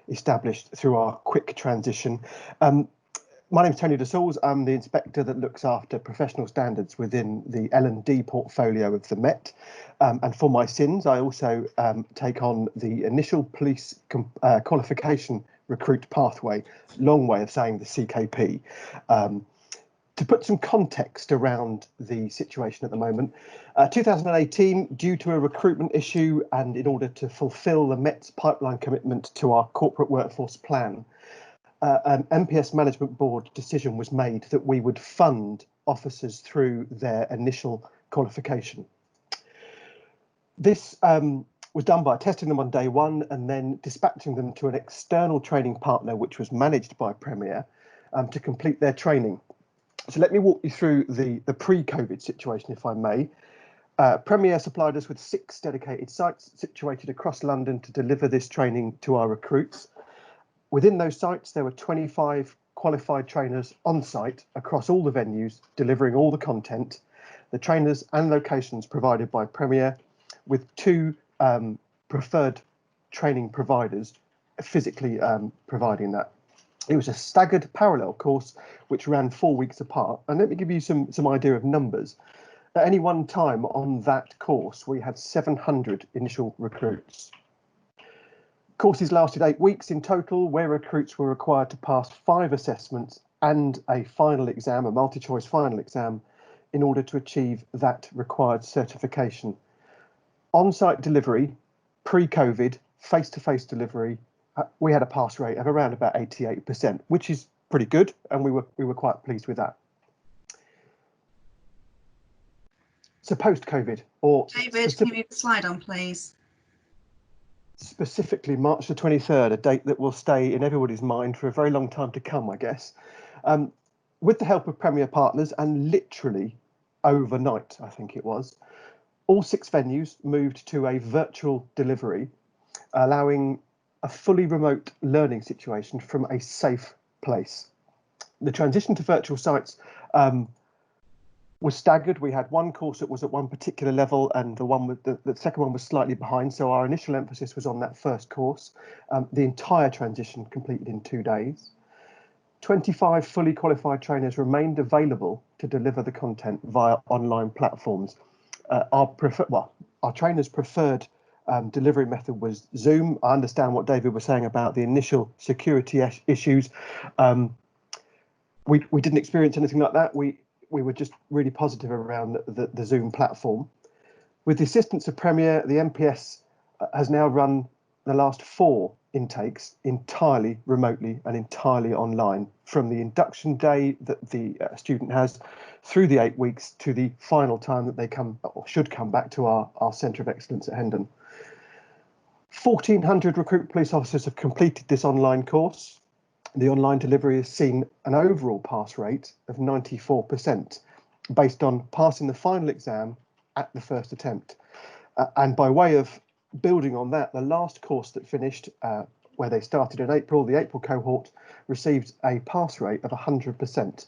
established through our quick transition. My name is Tony de Saules. I'm the inspector that looks after professional standards within the L&D portfolio of the Met. And for my sins, I also take on the initial police qualification recruit pathway, long way of saying the CKP. To put some context around the situation at the moment, 2018, due to a recruitment issue and in order to fulfil the Met's pipeline commitment to our corporate workforce plan, an MPS Management Board decision was made that we would fund officers through their initial qualification. This was done by testing them on day one and then dispatching them to an external training partner, which was managed by Premier, to complete their training. So let me walk you through the pre-COVID situation, if I may. Premier supplied us with 6 dedicated sites situated across London to deliver this training to our recruits. Within those sites, there were 25 qualified trainers on site across all the venues, delivering all the content, the trainers and locations provided by Premier, with 2 preferred training providers physically providing that. It was a staggered parallel course which ran 4 weeks apart. And let me give you some idea of numbers. At any one time on that course, we had 700 initial recruits. Courses lasted 8 weeks in total, where recruits were required to pass 5 assessments and a final exam, a multi-choice final exam, in order to achieve that required certification. On-site delivery, pre-COVID, face-to-face delivery, we had a pass rate of around about 88%, which is pretty good, and we were quite pleased with that. So post-COVID, or David, can you move the slide on, please? Specifically March the 23rd, a date that will stay in everybody's mind for a very long time to come, I guess. With the help of Premier partners and literally overnight, I think it was, all 6 venues moved to a virtual delivery, allowing a fully remote learning situation from a safe place. The transition to virtual sites was staggered. We had one course that was at one particular level and the second one was slightly behind. So our initial emphasis was on that first course. The entire transition completed in 2 days. 25 fully qualified trainers remained available to deliver the content via online platforms. Our trainers' preferred delivery method was Zoom. I understand what David was saying about the initial security issues. We didn't experience anything like that. We were just really positive around the Zoom platform. With the assistance of Premier, the MPS has now run the last 4 intakes entirely remotely and entirely online, from the induction day that the student has through the 8 weeks to the final time that they come or should come back to our Centre of Excellence at Hendon. 1,400 recruit police officers have completed this online course. The online delivery has seen an overall pass rate of 94%, based on passing the final exam at the first attempt. And by way of building on that, the last course that finished, where they started in April, the April cohort received a pass rate of 100%,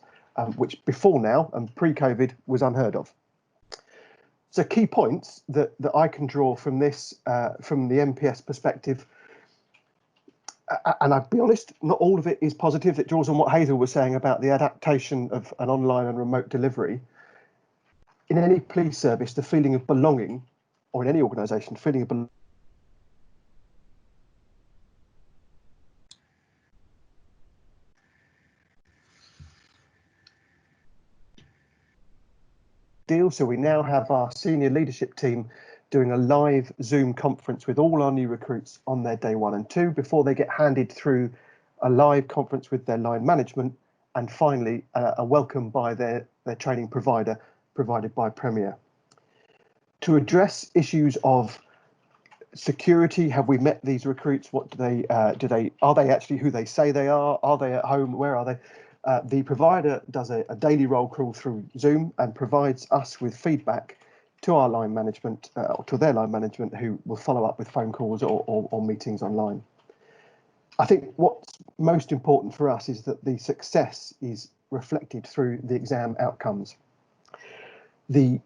which before now and pre-COVID was unheard of. So key points that I can draw from this, from the MPS perspective, and I'll be honest, not all of it is positive. It draws on what Hazel was saying about the adaptation of an online and remote delivery. In any police service, the feeling of belonging, or in any organisation, the feeling of belonging deal. So we now have our senior leadership team doing a live Zoom conference with all our new recruits on their day 1 and 2 before they get handed through a live conference with their line management, and finally a welcome by their training provider provided by Premier. To address issues of security, have we met these recruits? What do they are they actually who they say they are? Are they at home? Where are they? The provider does a daily roll call through Zoom and provides us with feedback to our line management, or to their line management, who will follow up with phone calls or meetings online. I think what's most important for us is that the success is reflected through the exam outcomes. The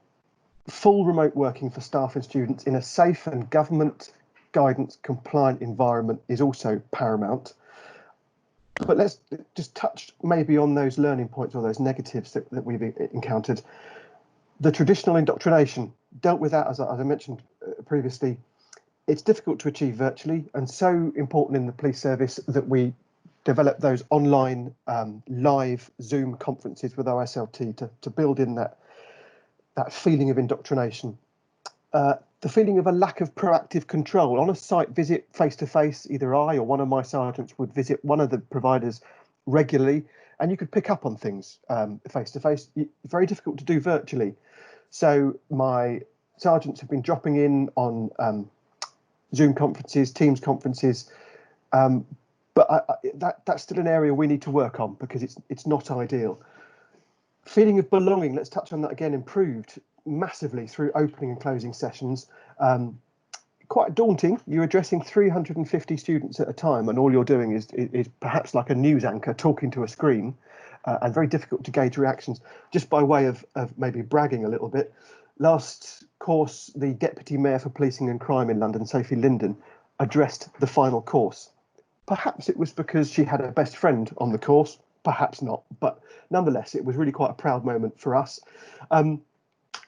full remote working for staff and students in a safe and government guidance compliant environment is also paramount. But let's just touch maybe on those learning points or those negatives that we've encountered. The traditional indoctrination, dealt with that, as I mentioned previously. It's difficult to achieve virtually, and so important in the police service that we develop those online live Zoom conferences with OSLT to build in that feeling of indoctrination. The feeling of a lack of proactive control. On a site visit face-to-face, either I or one of my sergeants would visit one of the providers regularly, and you could pick up on things face-to-face. Very difficult to do virtually. So my sergeants have been dropping in on Zoom conferences, Teams conferences, but that's still an area we need to work on because it's not ideal. Feeling of belonging, let's touch on that again, improved massively through opening and closing sessions. Quite daunting. You're addressing 350 students at a time, and all you're doing is perhaps like a news anchor talking to a screen, and very difficult to gauge reactions. Just by way of maybe bragging a little bit, last course, the Deputy Mayor for Policing and Crime in London, Sophie Linden, addressed the final course. Perhaps it was because she had a best friend on the course, perhaps not, but nonetheless, it was really quite a proud moment for us.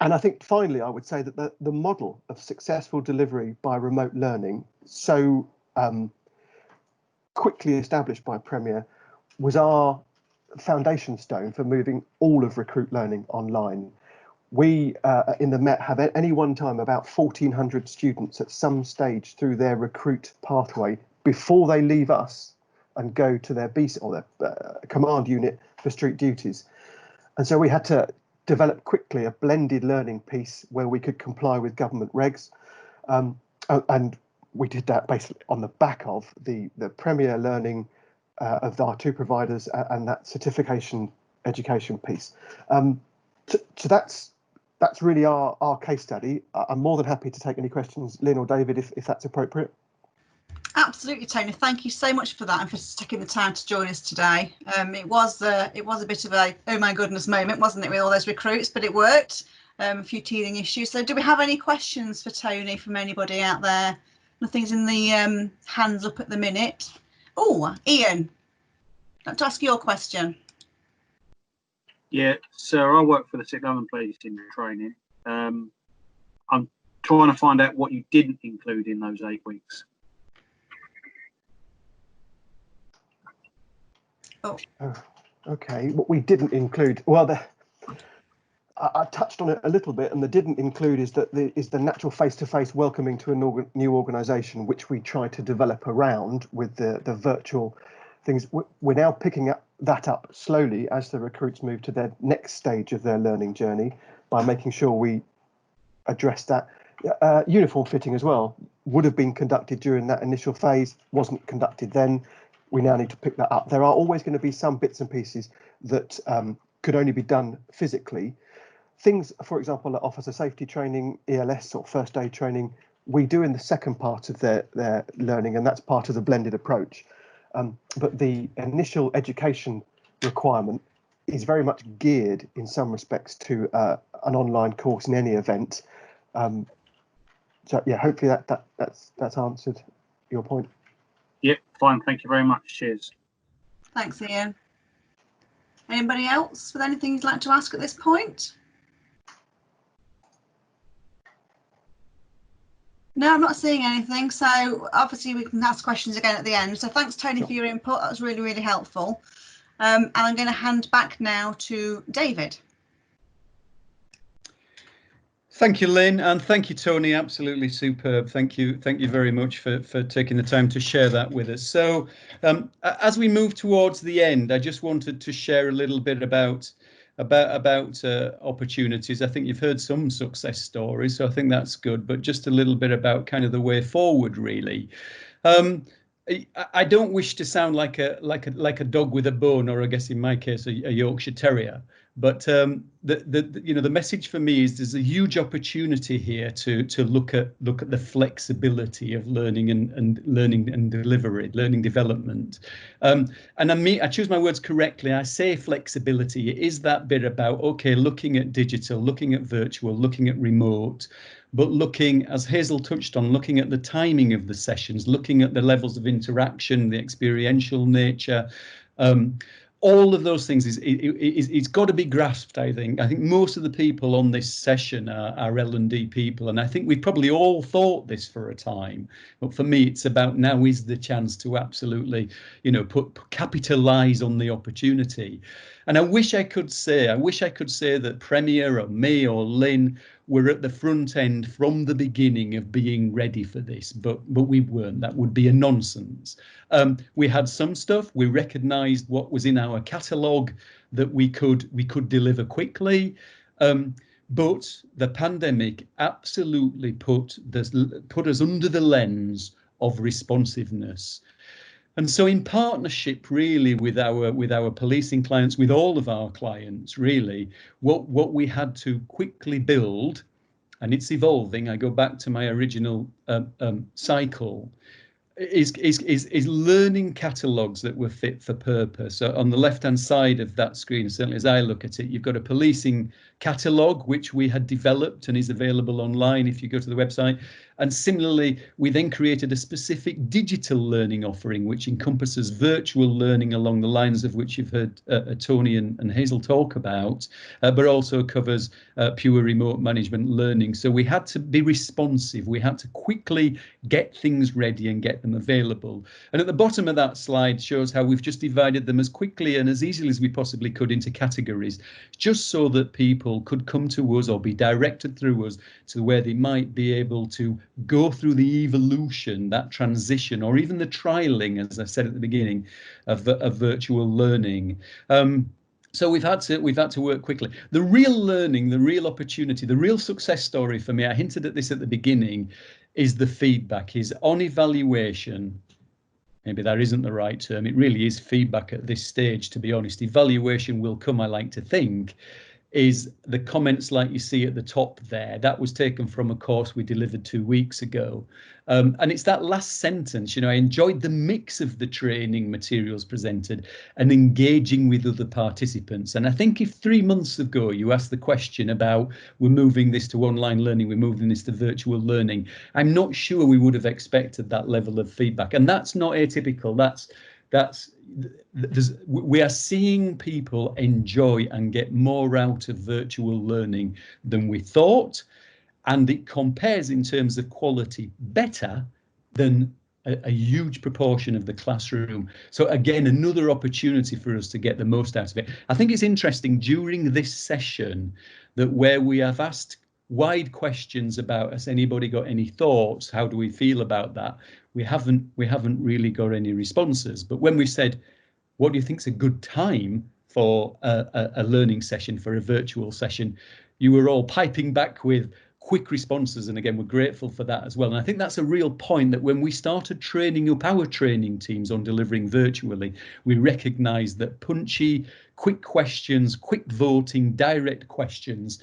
And I think finally, I would say that the model of successful delivery by remote learning, so quickly established by Premier, was our foundation stone for moving all of recruit learning online. We in the Met have at any one time about 1,400 students at some stage through their recruit pathway before they leave us and go to their BC or their command unit for street duties. And so we had to develop quickly a blended learning piece where we could comply with government regs. And we did that basically on the back of the Premier learning of our two providers and that certification education piece. So that's really our case study. I'm more than happy to take any questions, Lynn or David, if that's appropriate. Absolutely, Tony. Thank you so much for that and for taking the time to join us today. It was a bit of a oh my goodness moment, wasn't it, with all those recruits? But it worked. A few teething issues. So, do we have any questions for Tony from anybody out there? Nothing's in the hands up at the minute. Oh, Ian, I'd like to ask your question. Yeah, so I work for the City London Police in training. I'm trying to find out what you didn't include in those 8 weeks. Oh, okay. What we didn't include, well, I touched on it a little bit, and the didn't include is the natural face-to-face welcoming to a new organisation, which we try to develop around with the virtual things. We're now picking that up slowly as the recruits move to their next stage of their learning journey by making sure we address that. Uniform fitting as well would have been conducted during that initial phase, wasn't conducted then. We now need to pick that up. There are always going to be some bits and pieces that could only be done physically. things, for example, like officer safety training, ELS or first aid training, we do in the second part of their learning, and that's part of the blended approach. But the initial education requirement is very much geared in some respects to an online course in any event. So yeah, hopefully that's answered your point. Yep, fine. Thank you very much. Cheers. Thanks, Ian. Anybody else with anything you'd like to ask at this point? No, I'm not seeing anything. So obviously we can ask questions again at the end. So thanks, Tony, Sure. for your input. That was really, really helpful. And I'm going to hand back now to David. Thank you, Lynn, and thank you, Tony. Absolutely superb. Thank you very much for taking the time to share that with us. So as we move towards the end, I just wanted to share a little bit about opportunities. I think you've heard some success stories, so I think that's good, but just a little bit about kind of the way forward, really. I don't wish to sound like a dog with a bone, or I guess in my case a Yorkshire Terrier. But the message for me is there's a huge opportunity here to look at the flexibility of learning and learning and delivery, learning development. And I choose my words correctly. I say flexibility. It is that bit about, okay, looking at digital, looking at virtual, looking at remote, but looking, as Hazel touched on, looking at the timing of the sessions, looking at the levels of interaction, the experiential nature. All of those things it's got to be grasped, I think. I think most of the people on this session are L&D people, and I think we've probably all thought this for a time. But for me, it's about now is the chance to absolutely, capitalize on the opportunity. And I wish I could say that Premier or me or Lynn were at the front end from the beginning of being ready for this, but we weren't. That would be a nonsense. We had some stuff. We recognised what was in our catalogue that we could deliver quickly, but the pandemic absolutely put us under the lens of responsiveness. And so in partnership really with our policing clients, with all of our clients, really, what we had to quickly build, and it's evolving, I go back to my original cycle, is learning catalogues that were fit for purpose. So on the left-hand side of that screen, certainly as I look at it, you've got a policing catalogue, which we had developed and is available online if you go to the website. And similarly, we then created a specific digital learning offering, which encompasses virtual learning along the lines of which you've heard Tony and Hazel talk about, but also covers pure remote management learning. So we had to be responsive. We had to quickly get things ready and get them available. And at the bottom of that slide shows how we've just divided them as quickly and as easily as we possibly could into categories, just so that people could come to us or be directed through us to where they might be able to go through the evolution, that transition, or even the trialing, as I said at the beginning, of virtual learning. So we've had to work quickly. The real learning, the real opportunity, the real success story for me, I hinted at this at the beginning, is the feedback, is on evaluation. Maybe that isn't the right term. It really is feedback at this stage, to be honest. Evaluation will come, I like to think, is the comments like you see at the top there. That was taken from a course we delivered 2 weeks ago. And it's that last sentence, I enjoyed the mix of the training materials presented and engaging with other participants. And I think if 3 months ago you asked the question about we're moving this to online learning, we're moving this to virtual learning, I'm not sure we would have expected that level of feedback. And that's not atypical. We are seeing people enjoy and get more out of virtual learning than we thought, and it compares in terms of quality better than a huge proportion of the classroom. So again, another opportunity for us to get the most out of it. I think it's interesting during this session that where we have asked wide questions about, has anybody got any thoughts? How do we feel about that? We haven't really got any responses. But when we said, what do you think is a good time for a learning session, for a virtual session, you were all piping back with quick responses, and again, we're grateful for that as well. And I think that's a real point, that when we started training up our training teams on delivering virtually, we recognised that punchy, quick questions, quick voting, direct questions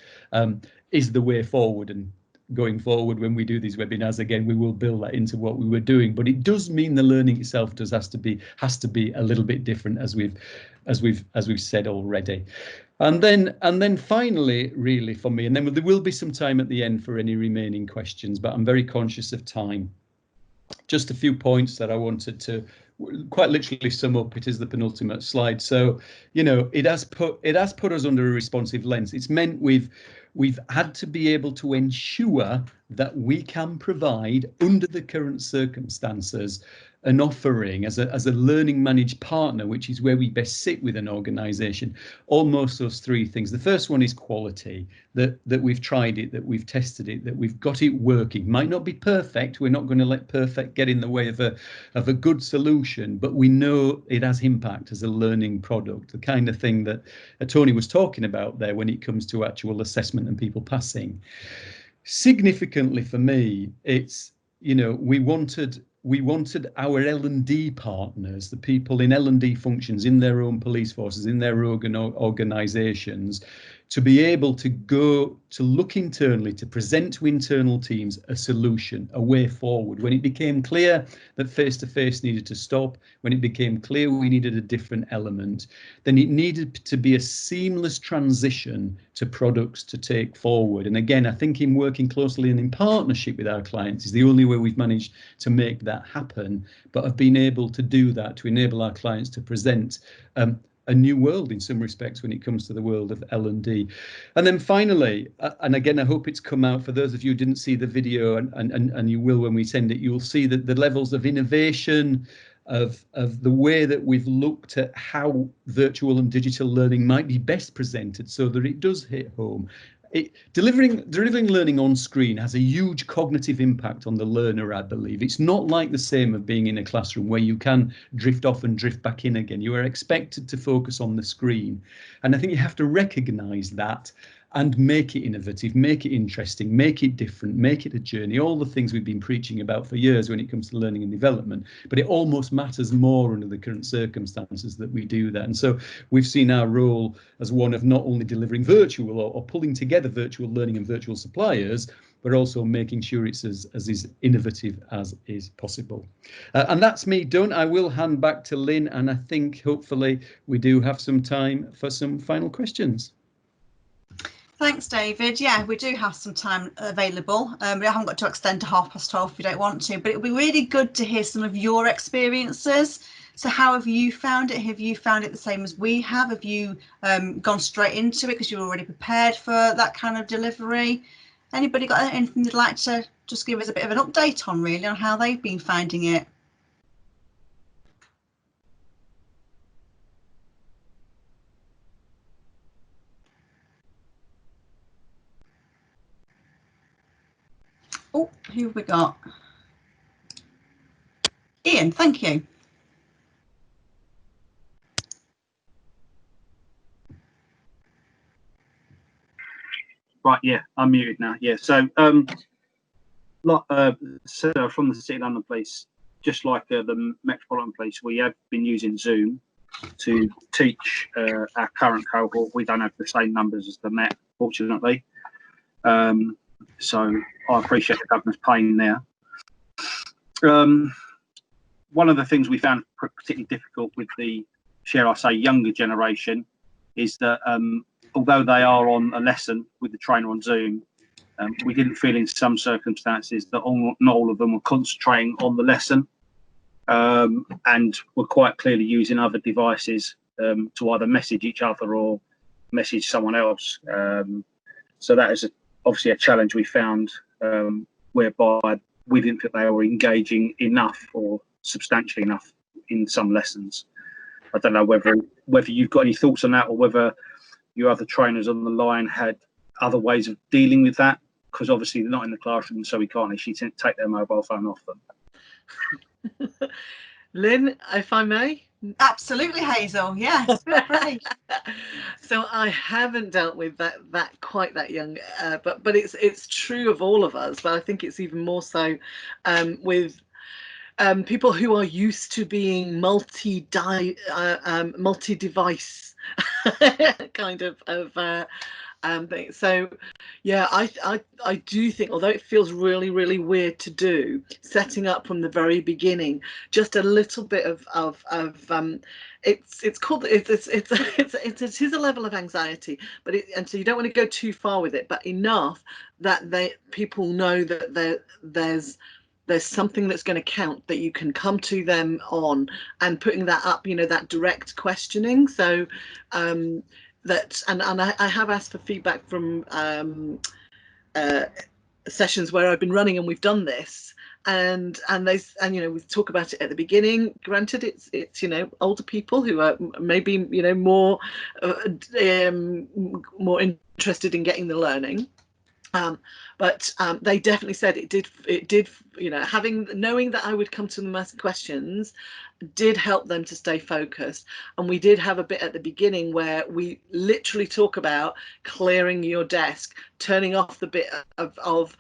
is the way forward. And going forward, when we do these webinars again, we will build that into what we were doing. But it does mean the learning itself has to be a little bit different, as we've said already. And then finally, really for me, and then there will be some time at the end for any remaining questions, but I'm very conscious of time. Just a few points that I wanted to quite literally sum up. It is the penultimate slide. So, you know, it has put us under a responsive lens. It's meant we've had to be able to ensure that we can provide, under the current circumstances, an offering as a learning managed partner, which is where we best sit with an organisation. Almost those three things. The first one is quality, that we've tried it, that we've tested it, that we've got it working. Might not be perfect. We're not going to let perfect get in the way of a good solution, but we know it has impact as a learning product, the kind of thing that Tony was talking about there when it comes to actual assessment and people passing. Significantly for me, it's, you know, we wanted our L&D partners, the people in L&D functions in their own police forces, in their organisations, to be able to go to look internally, to present to internal teams a solution, a way forward. When it became clear that face-to-face needed to stop, when it became clear we needed a different element, then it needed to be a seamless transition to products to take forward. And again, I think in working closely and in partnership with our clients is the only way we've managed to make that happen, but have been able to do that, to enable our clients to present a new world in some respects when it comes to the world of L&D. And then finally, and again, I hope it's come out for those of you who didn't see the video, and you will when we send it, you'll see that the levels of innovation, of the way that we've looked at how virtual and digital learning might be best presented so that it does hit home. Delivering learning on screen has a huge cognitive impact on the learner, I believe. It's not like the same of being in a classroom where you can drift off and drift back in again. You are expected to focus on the screen. And I think you have to recognise that and make it innovative, make it interesting, make it different, make it a journey, all the things we've been preaching about for years when it comes to learning and development. But it almost matters more under the current circumstances that we do that. And so we've seen our role as one of not only delivering virtual or pulling together virtual learning and virtual suppliers, but also making sure it's as innovative as is possible. And that's me done. I will hand back to Lynn, and I think hopefully we do have some time for some final questions. Thanks, David. Yeah, we do have some time available. We haven't got to extend to 12:30 if we don't want to, but it would be really good to hear some of your experiences. So how have you found it? Have you found it the same as we have? Have you gone straight into it because you're already prepared for that kind of delivery? Anybody got anything they'd like to just give us a bit of an update on, really, on how they've been finding it? Oh, who have we got? Ian, thank you. Right, yeah, I'm muted now. Yeah, so so from the City of London Police, just like the Metropolitan Police, we have been using Zoom to teach our current cohort. We don't have the same numbers as the Met, fortunately. So I appreciate the governor's pain there. One of the things we found particularly difficult with the, shall I say, younger generation is that although they are on a lesson with the trainer on Zoom, we didn't feel in some circumstances that not all of them were concentrating on the lesson and were quite clearly using other devices to either message each other or message someone else. So that is obviously a challenge we found, whereby we didn't think they were engaging enough or substantially enough in some lessons. I don't know whether you've got any thoughts on that, or whether your other trainers on the line had other ways of dealing with that, because obviously they're not in the classroom, so we can't actually take their mobile phone off them. Lynn, if I may. Absolutely, Hazel. Yes. Great. So I haven't dealt with that quite that young, but it's true of all of us. But I think it's even more so with people who are used to being multi-device kind of thing. So yeah, I do think, although it feels really weird to do, setting up from the very beginning just a little bit of it's called it is a level of anxiety, but and so you don't want to go too far with it, but enough that people know that there's something that's going to count, that you can come to them on, and putting that up, that direct questioning. So that, and I have asked for feedback from sessions where I've been running and we've done this, and we talk about it at the beginning. Granted, it's older people who are maybe more interested in getting the learning. But they definitely said it did knowing that I would come to them asking questions did help them to stay focused. And we did have a bit at the beginning where we literally talk about clearing your desk, turning off the bit of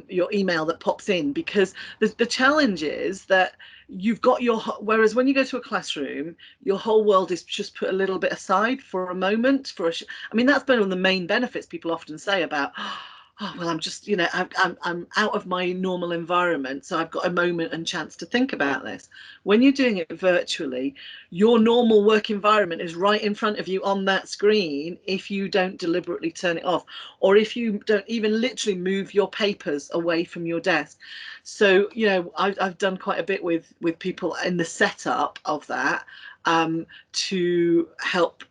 your email that pops in, because the challenge is that you've got whereas when you go to a classroom, your whole world is just put a little bit aside for a moment. I mean, that's one of the main benefits people often say about, oh, well, I'm just, I'm out of my normal environment, so I've got a moment and chance to think about this. When you're doing it virtually, your normal work environment is right in front of you on that screen if you don't deliberately turn it off, or if you don't even literally move your papers away from your desk. So, I've done quite a bit with people in the setup of that to help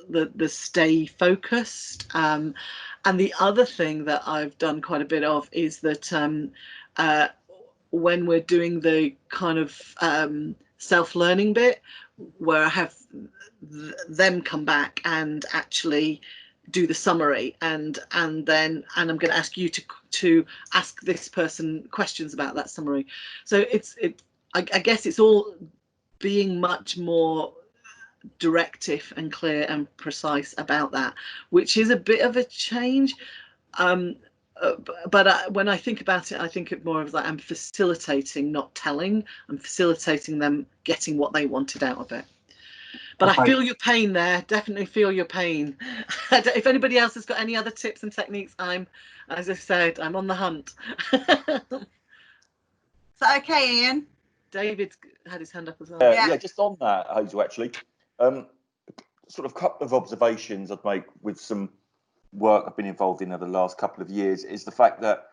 the stay focused. And the other thing that I've done quite a bit of is that when we're doing the kind of self-learning bit, where I have them come back and actually do the summary, and I'm going to ask you to ask this person questions about that summary. So I guess it's all being much more directive and clear and precise about that, which is a bit of a change. But when I think about it, I think it more of like I'm facilitating, not telling. I'm facilitating them getting what they wanted out of it. But okay. I feel your pain there. Definitely feel your pain. If anybody else has got any other tips and techniques, as I said, I'm on the hunt. Is that okay, Ian? David's had his hand up as well. Yeah, just on that, Hazel, actually. Sort of couple of observations I'd make with some work I've been involved in over the last couple of years is the fact that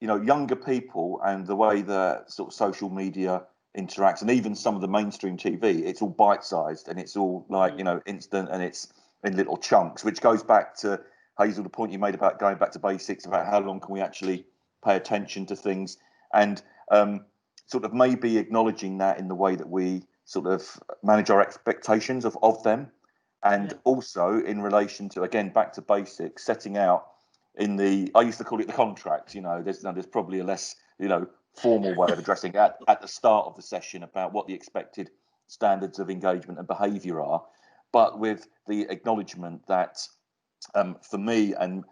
younger people and the way that sort of social media interacts, and even some of the mainstream TV, it's all bite-sized and it's all like instant, and it's in little chunks, which goes back to Hazel, the point you made about going back to basics, about how long can we actually pay attention to things, and sort of maybe acknowledging that in the way that we sort of manage our expectations of them. And also in relation to, again, back to basics, setting out I used to call it the contract, there's probably a less, formal way of addressing at the start of the session about what the expected standards of engagement and behaviour are, but with the acknowledgement that for me and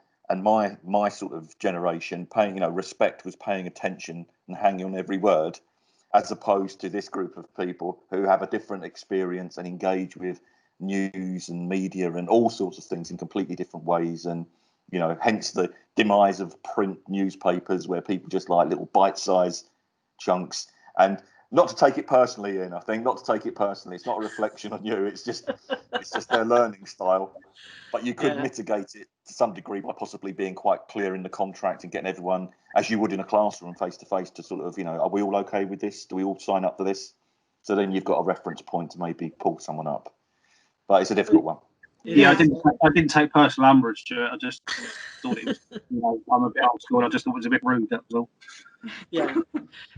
my sort of generation, respect was paying attention and hanging on every word, as opposed to this group of people who have a different experience and engage with news and media and all sorts of things in completely different ways. And, hence the demise of print newspapers, where people just like little bite-sized chunks. And not to take it personally, Ian, I think, not to take it personally. It's not a reflection on you. It's just their learning style. But you could mitigate it to some degree by possibly being quite clear in the contract and getting everyone, as you would in a classroom, face-to-face, to sort of, are we all okay with this? Do we all sign up for this? So then you've got a reference point to maybe pull someone up. But it's a difficult one. Yeah, I didn't take personal umbrage to it. I just thought it was, I'm a bit old school. I just thought it was a bit rude, that was all. Yeah.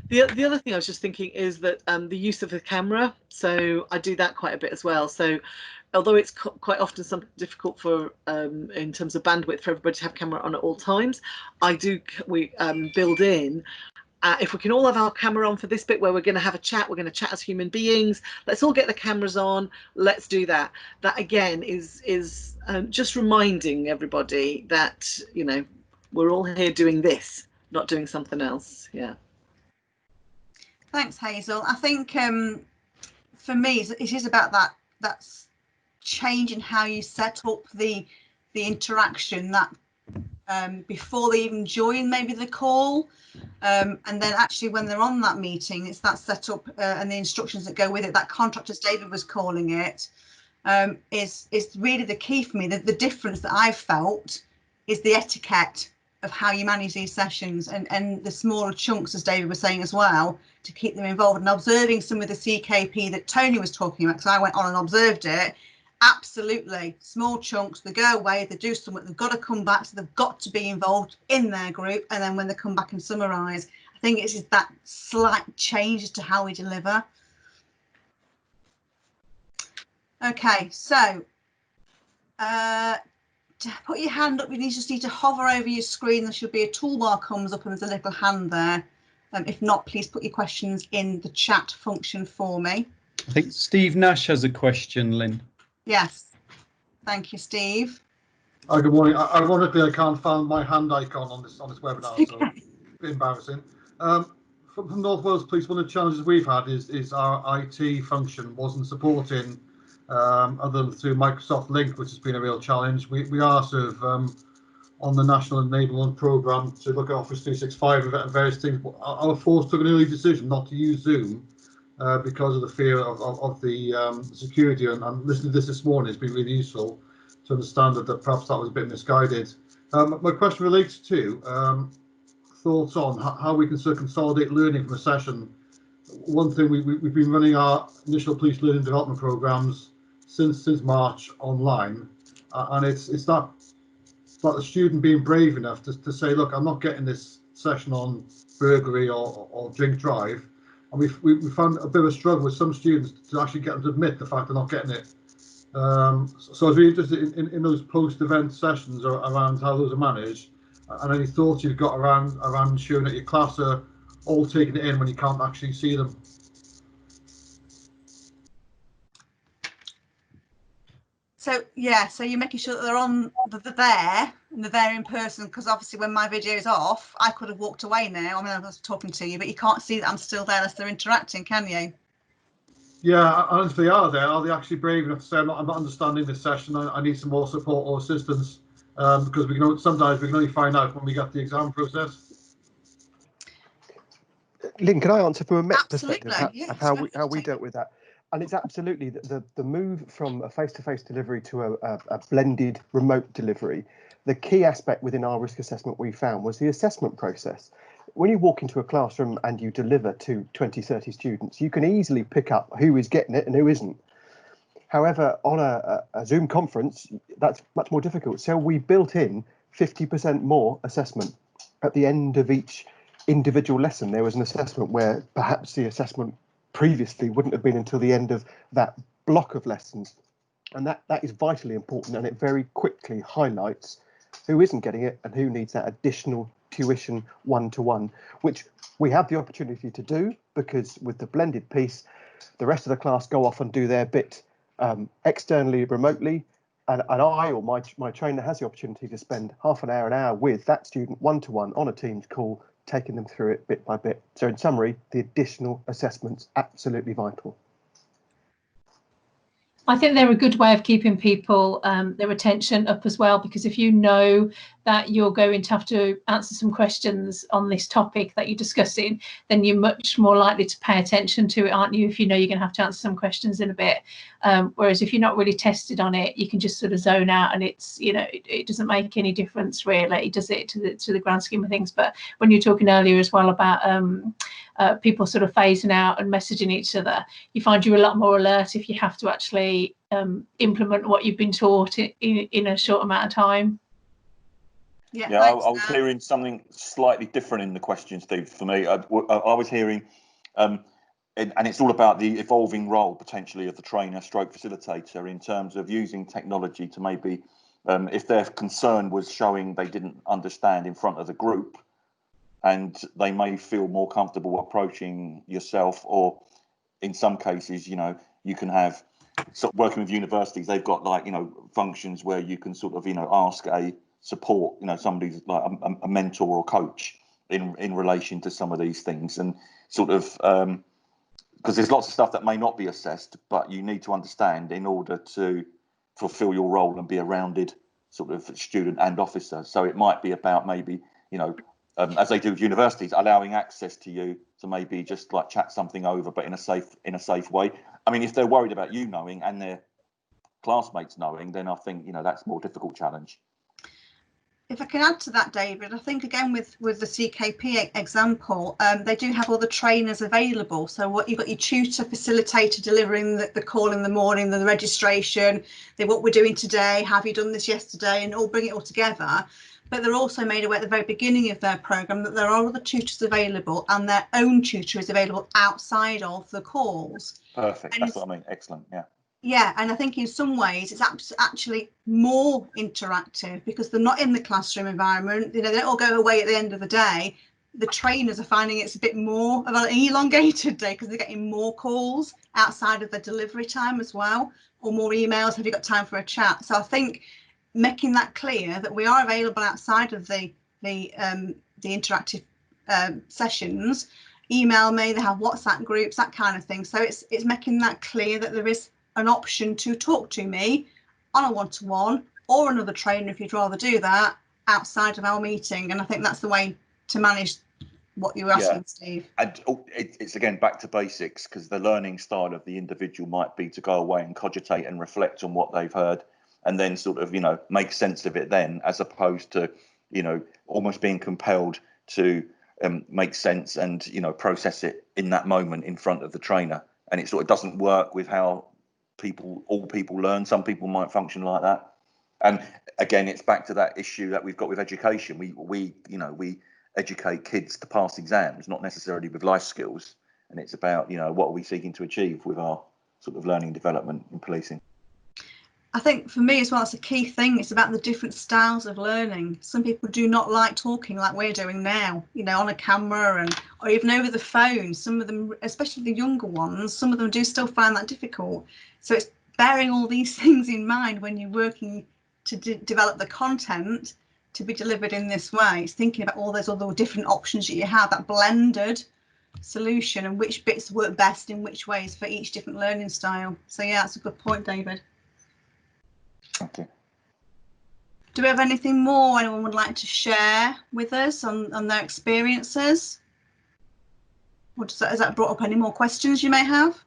The other thing I was just thinking is that the use of the camera. So I do that quite a bit as well. So although it's quite often something difficult for in terms of bandwidth for everybody to have camera on at all times, we build in if we can all have our camera on for this bit where we're going to have a chat, we're going to chat as human beings, let's all get the cameras on, let's do that. That again is just reminding everybody that, you know, we're all here doing this, not doing something else. Yeah. Thanks, Hazel. I think for me, it is about that change in how you set up the interaction, that before they even join maybe the call, and then actually when they're on that meeting, it's that setup and the instructions that go with it. That contract, as David was calling it, is really the key for me. The difference that I've felt is the etiquette of how you manage these sessions, and the smaller chunks, as David was saying as well, to keep them involved. And observing some of the CKP that Tony was talking about, because I went on and observed it. Absolutely, small chunks, they go away, they do something, they've got to come back, so they've got to be involved in their group, and then when they come back and summarise, I think it's just that slight change as to how we deliver. Okay, so to put your hand up, you just need to hover over your screen. There should be a toolbar comes up and there's a little hand there. If not, please put your questions in the chat function for me. I think Steve Nash has a question, Lynn. Yes, thank you, Steve. Hi, good morning. Ironically, I can't find my hand icon on this webinar, so it's a bit embarrassing. From North Wales Police, one of the challenges we've had is our IT function wasn't supporting, other than through Microsoft Link, which has been a real challenge. We are sort of on the National Enablement Programme to look at Office 365 and various things. Our force took an early decision not to use Zoom because of the fear of the security, and listening to this morning has been really useful to understand that perhaps that was a bit misguided. My question relates to thoughts on how we can sort of consolidate learning from a session. One thing, we've been running our initial police learning development programs since March online, and it's that the student being brave enough to say, look, I'm not getting this session on burglary or drink drive. And we found a bit of a struggle with some students to actually get them to admit the fact they're not getting it. So I was really interested in those post-event sessions around how those are managed, and any thoughts you've got around ensuring that your class are all taking it in when you can't actually see them. So yeah, so you're making sure that they're there and they're there in person, because obviously when my video is off, I could have walked away now. I mean, I was talking to you, but you can't see that I'm still there unless they're interacting, can you? Yeah, and if they are there, are they actually brave enough to say, I'm not understanding this session, I need some more support or assistance? Because sometimes we can only find out when we get the exam process. Lynn, can I answer from a Met Absolutely, perspective of how we dealt with that? And it's absolutely the move from a face-to-face delivery to a blended remote delivery. The key aspect within our risk assessment we found was the assessment process. When you walk into a classroom and you deliver to 20, 30 students, you can easily pick up who is getting it and who isn't. However, on a Zoom conference, that's much more difficult. So we built in 50% more assessment. At the end of each individual lesson, there was an assessment where perhaps the assessment previously wouldn't have been until the end of that block of lessons. And that is vitally important, and it very quickly highlights who isn't getting it and who needs that additional tuition one-to-one, which we have the opportunity to do, because with the blended piece, the rest of the class go off and do their bit externally, remotely, and I or my trainer has the opportunity to spend half an hour with that student one-to-one on a Teams call, taking them through it bit by bit. So in summary, the additional assessments absolutely vital. I think they're a good way of keeping people their attention up as well, because if you know that you're going to have to answer some questions on this topic that you're discussing, then you're much more likely to pay attention to it, aren't you, if you know you're going to have to answer some questions in a bit. Whereas if you're not really tested on it, you can just sort of zone out, and it's, you know, it doesn't make any difference really, does it, to the grand scheme of things. But when you were talking earlier as well about people sort of phasing out and messaging each other, you find you're a lot more alert if you have to actually implement what you've been taught in a short amount of time. Yeah, I was hearing something slightly different in the question, Steve. For me, I was hearing, and it's all about the evolving role potentially of the trainer stroke facilitator in terms of using technology to maybe, if their concern was showing they didn't understand in front of the group, and they may feel more comfortable approaching yourself, or in some cases, you know, you can have, so working with universities, they've got like, you know, functions where you can sort of, you know, ask a support, you know, somebody's like a mentor or coach in relation to some of these things, and sort of because there's lots of stuff that may not be assessed, but you need to understand in order to fulfill your role and be a rounded sort of student and officer. So it might be about maybe, you know, as they do with universities, allowing access to you to maybe just like chat something over, but in a safe way. I mean, if they're worried about you knowing and their classmates knowing, then I think, you know, that's a more difficult challenge. If I can add to that, David, I think again with the CKP example, they do have all the trainers available. So what you've got your tutor, facilitator delivering the call in the morning, the registration, what we're doing today, have you done this yesterday, and all bring it all together. But they're also made aware at the very beginning of their programme that there are other tutors available, and their own tutor is available outside of the calls. Perfect. That's what I mean. Excellent. Yeah. Yeah, and I think in some ways it's actually more interactive because they're not in the classroom environment. You know, they don't all go away at the end of the day. The trainers are finding it's a bit more of an elongated day because they're getting more calls outside of the delivery time as well, or more emails. Have you got time for a chat? So I think making that clear that we are available outside of the interactive sessions. Email me. They have WhatsApp groups, that kind of thing. So it's making that clear that there is an option to talk to me on a one-to-one or another trainer if you'd rather do that outside of our meeting. And I think that's the way to manage what you were asking, Steve. And it's again back to basics, because the learning style of the individual might be to go away and cogitate and reflect on what they've heard and then sort of, you know, make sense of it then, as opposed to, you know, almost being compelled to make sense and, you know, process it in that moment in front of the trainer. And it sort of doesn't work with how all people learn. Some people might function like that. And again, it's back to that issue that we've got with education. We educate kids to pass exams, not necessarily with life skills. And it's about, you know, what are we seeking to achieve with our sort of learning development in policing. I think for me as well, it's a key thing. It's about the different styles of learning. Some people do not like talking like we're doing now, you know, on a camera or even over the phone. Some of them, especially the younger ones, some of them do still find that difficult. So it's bearing all these things in mind when you're working to develop the content to be delivered in this way. It's thinking about all those other different options that you have, that blended solution, and which bits work best in which ways for each different learning style. So yeah, that's a good point, David. Okay. Do we have anything more anyone would like to share with us on their experiences? Or has that brought up any more questions you may have?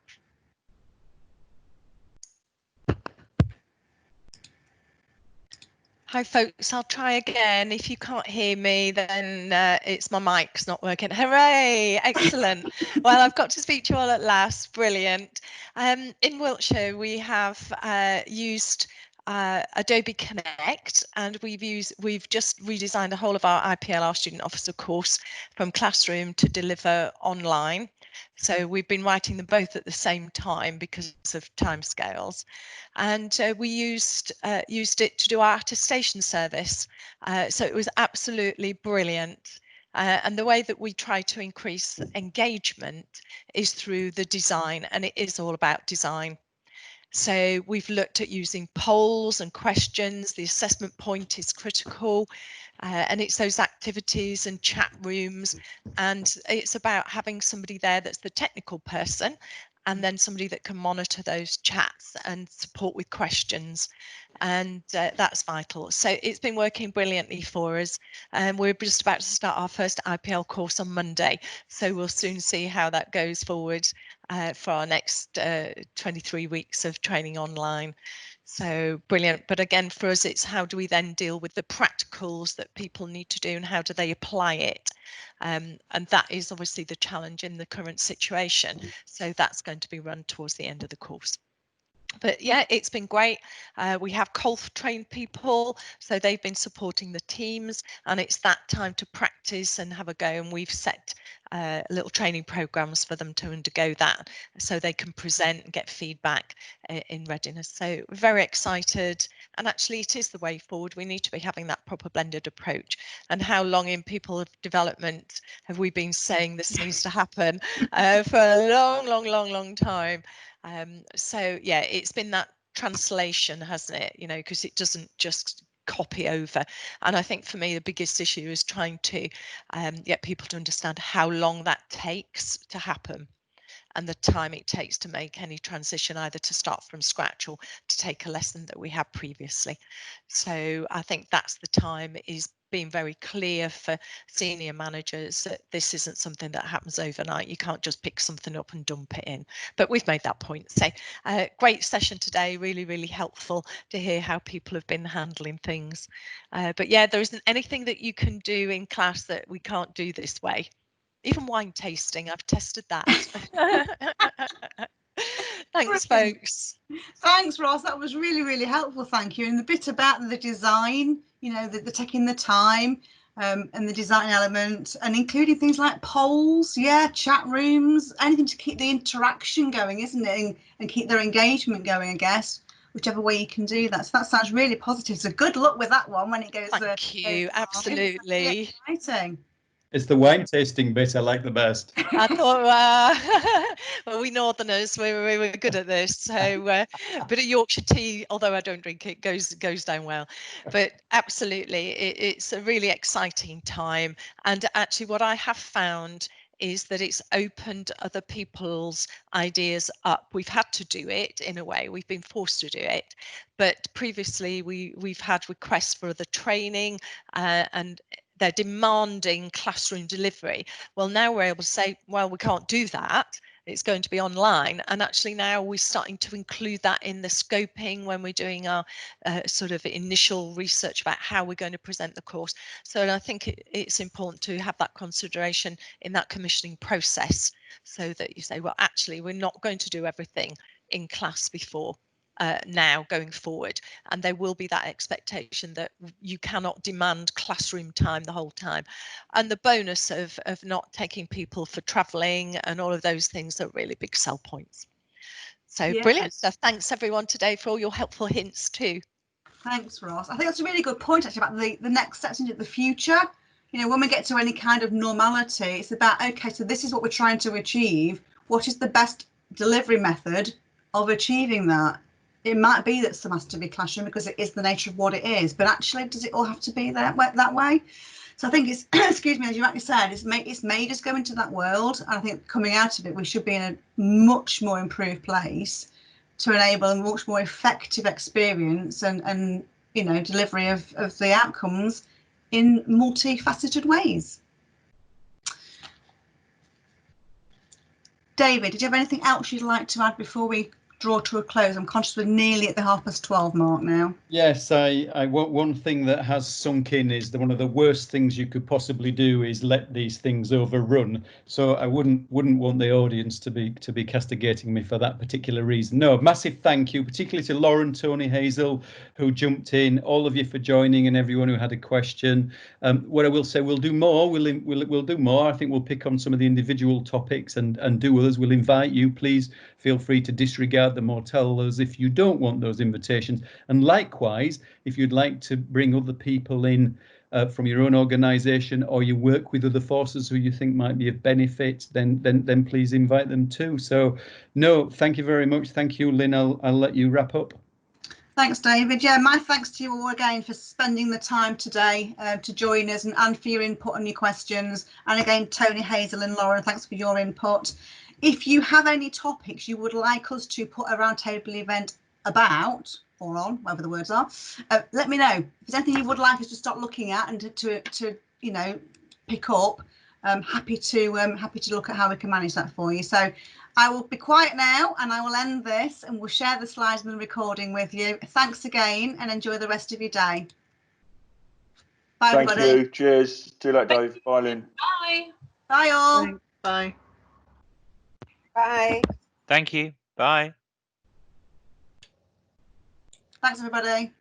Hi folks, I'll try again. If you can't hear me, then it's my mic's not working. Hooray, excellent. Well, I've got to speak to you all at last, brilliant. In Wiltshire, we have used Adobe Connect, and we've just redesigned the whole of our IPLR student officer course from classroom to deliver online. So we've been writing them both at the same time because of timescales, and we used it to do our attestation service. So it was absolutely brilliant. And the way that we try to increase engagement is through the design, and it is all about design. So we've looked at using polls and questions. The assessment point is critical, and it's those activities and chat rooms, and it's about having somebody there that's the technical person, and then somebody that can monitor those chats and support with questions, and that's vital. So it's been working brilliantly for us, and we're just about to start our first IPL course on Monday, so we'll soon see how that goes forward for our next 23 weeks of training online. So brilliant. But again, for us, it's how do we then deal with the practicals that people need to do, and how do they apply it? And that is obviously the challenge in the current situation. So that's going to be run towards the end of the course. But yeah, it's been great. We have Colf trained people, so they've been supporting the teams, and it's that time to practice and have a go. And we've set little training programs for them to undergo that, so they can present and get feedback in readiness. So we're very excited, and actually it is the way forward. We need to be having that proper blended approach. And how long in people development have we been saying this needs to happen for a long time? So yeah, it's been that translation, hasn't it? You know, because it doesn't just copy over. And I think for me, the biggest issue is trying to get people to understand how long that takes to happen, and the time it takes to make any transition, either to start from scratch or to take a lesson that we had previously. So I think that's the time, is being very clear for senior managers that this isn't something that happens overnight. You can't just pick something up and dump it in. But we've made that point. So great session today, really helpful to hear how people have been handling things. But yeah, there isn't anything that you can do in class that we can't do this way. Even wine tasting, I've tested that. Thanks, folks. Thanks, Ross. That was really helpful. Thank you. And the bit about the design, you know, the taking the time and the design element, and including things like polls, yeah, chat rooms, anything to keep the interaction going, isn't it? And keep their engagement going, I guess, whichever way you can do that. So that sounds really positive. So good luck with that one when it goes. Thank you. Absolutely. Really exciting. It's the wine tasting bit I like the best. I thought, well, we Northerners, we were good at this. So a bit of Yorkshire tea, although I don't drink it, goes down well. But absolutely, it's a really exciting time. And actually what I have found is that it's opened other people's ideas up. We've had to do it in a way, we've been forced to do it. But previously we've had requests for the training and they're demanding classroom delivery. Well, now we're able to say, well, we can't do that. It's going to be online. And actually now we're starting to include that in the scoping when we're doing our sort of initial research about how we're going to present the course. So I think it's important to have that consideration in that commissioning process, so that you say, well, actually, we're not going to do everything in class before. Now going forward, and there will be that expectation that you cannot demand classroom time the whole time, and the bonus of not taking people for travelling and all of those things are really big sell points. So yes. Brilliant stuff. Thanks everyone today for all your helpful hints too. Thanks, Ross. I think that's a really good point actually about the next steps into the future. You know, when we get to any kind of normality, it's about, okay, so this is what we're trying to achieve. What is the best delivery method of achieving that? It might be that some has to be classroom because it is the nature of what it is, but actually, does it all have to be that way? So I think it's, excuse me, as you rightly said, it's made us go into that world. And I think coming out of it, we should be in a much more improved place to enable a much more effective experience and you know, delivery of the outcomes in multifaceted ways. David, did you have anything else you'd like to add before we draw to a close? I'm conscious we're nearly at the 12:30 mark now. Yes, one thing that has sunk in is that one of the worst things you could possibly do is let these things overrun. So I wouldn't want the audience to be castigating me for that particular reason. No, massive thank you, particularly to Lauren, Tony, Hazel, who jumped in, all of you for joining, and everyone who had a question. What I will say, we'll do more. We'll do more. I think we'll pick on some of the individual topics and do others. We'll invite you. Please feel free to disregard them or tell us if you don't want those invitations. And likewise, if you'd like to bring other people in from your own organisation, or you work with other forces who you think might be of benefit, then please invite them too. So no, thank you very much. Thank you, Lynn. I'll let you wrap up. Thanks, David. Yeah, my thanks to you all again for spending the time today to join us and for your input and your questions. And again, Tony, Hazel and Lauren, thanks for your input. If you have any topics you would like us to put a roundtable event about or on, whatever the words are, let me know. If there's anything you would like us to start looking at and to you know, pick up, happy to look at how we can manage that for you. So I will be quiet now and I will end this and we'll share the slides and the recording with you. Thanks again and enjoy the rest of your day. Bye, Thank everybody. you. Cheers. See you later, Dave. Bye, Lynn. Bye. Bye, all. Bye. Bye. Thank you. Bye. Thanks, everybody.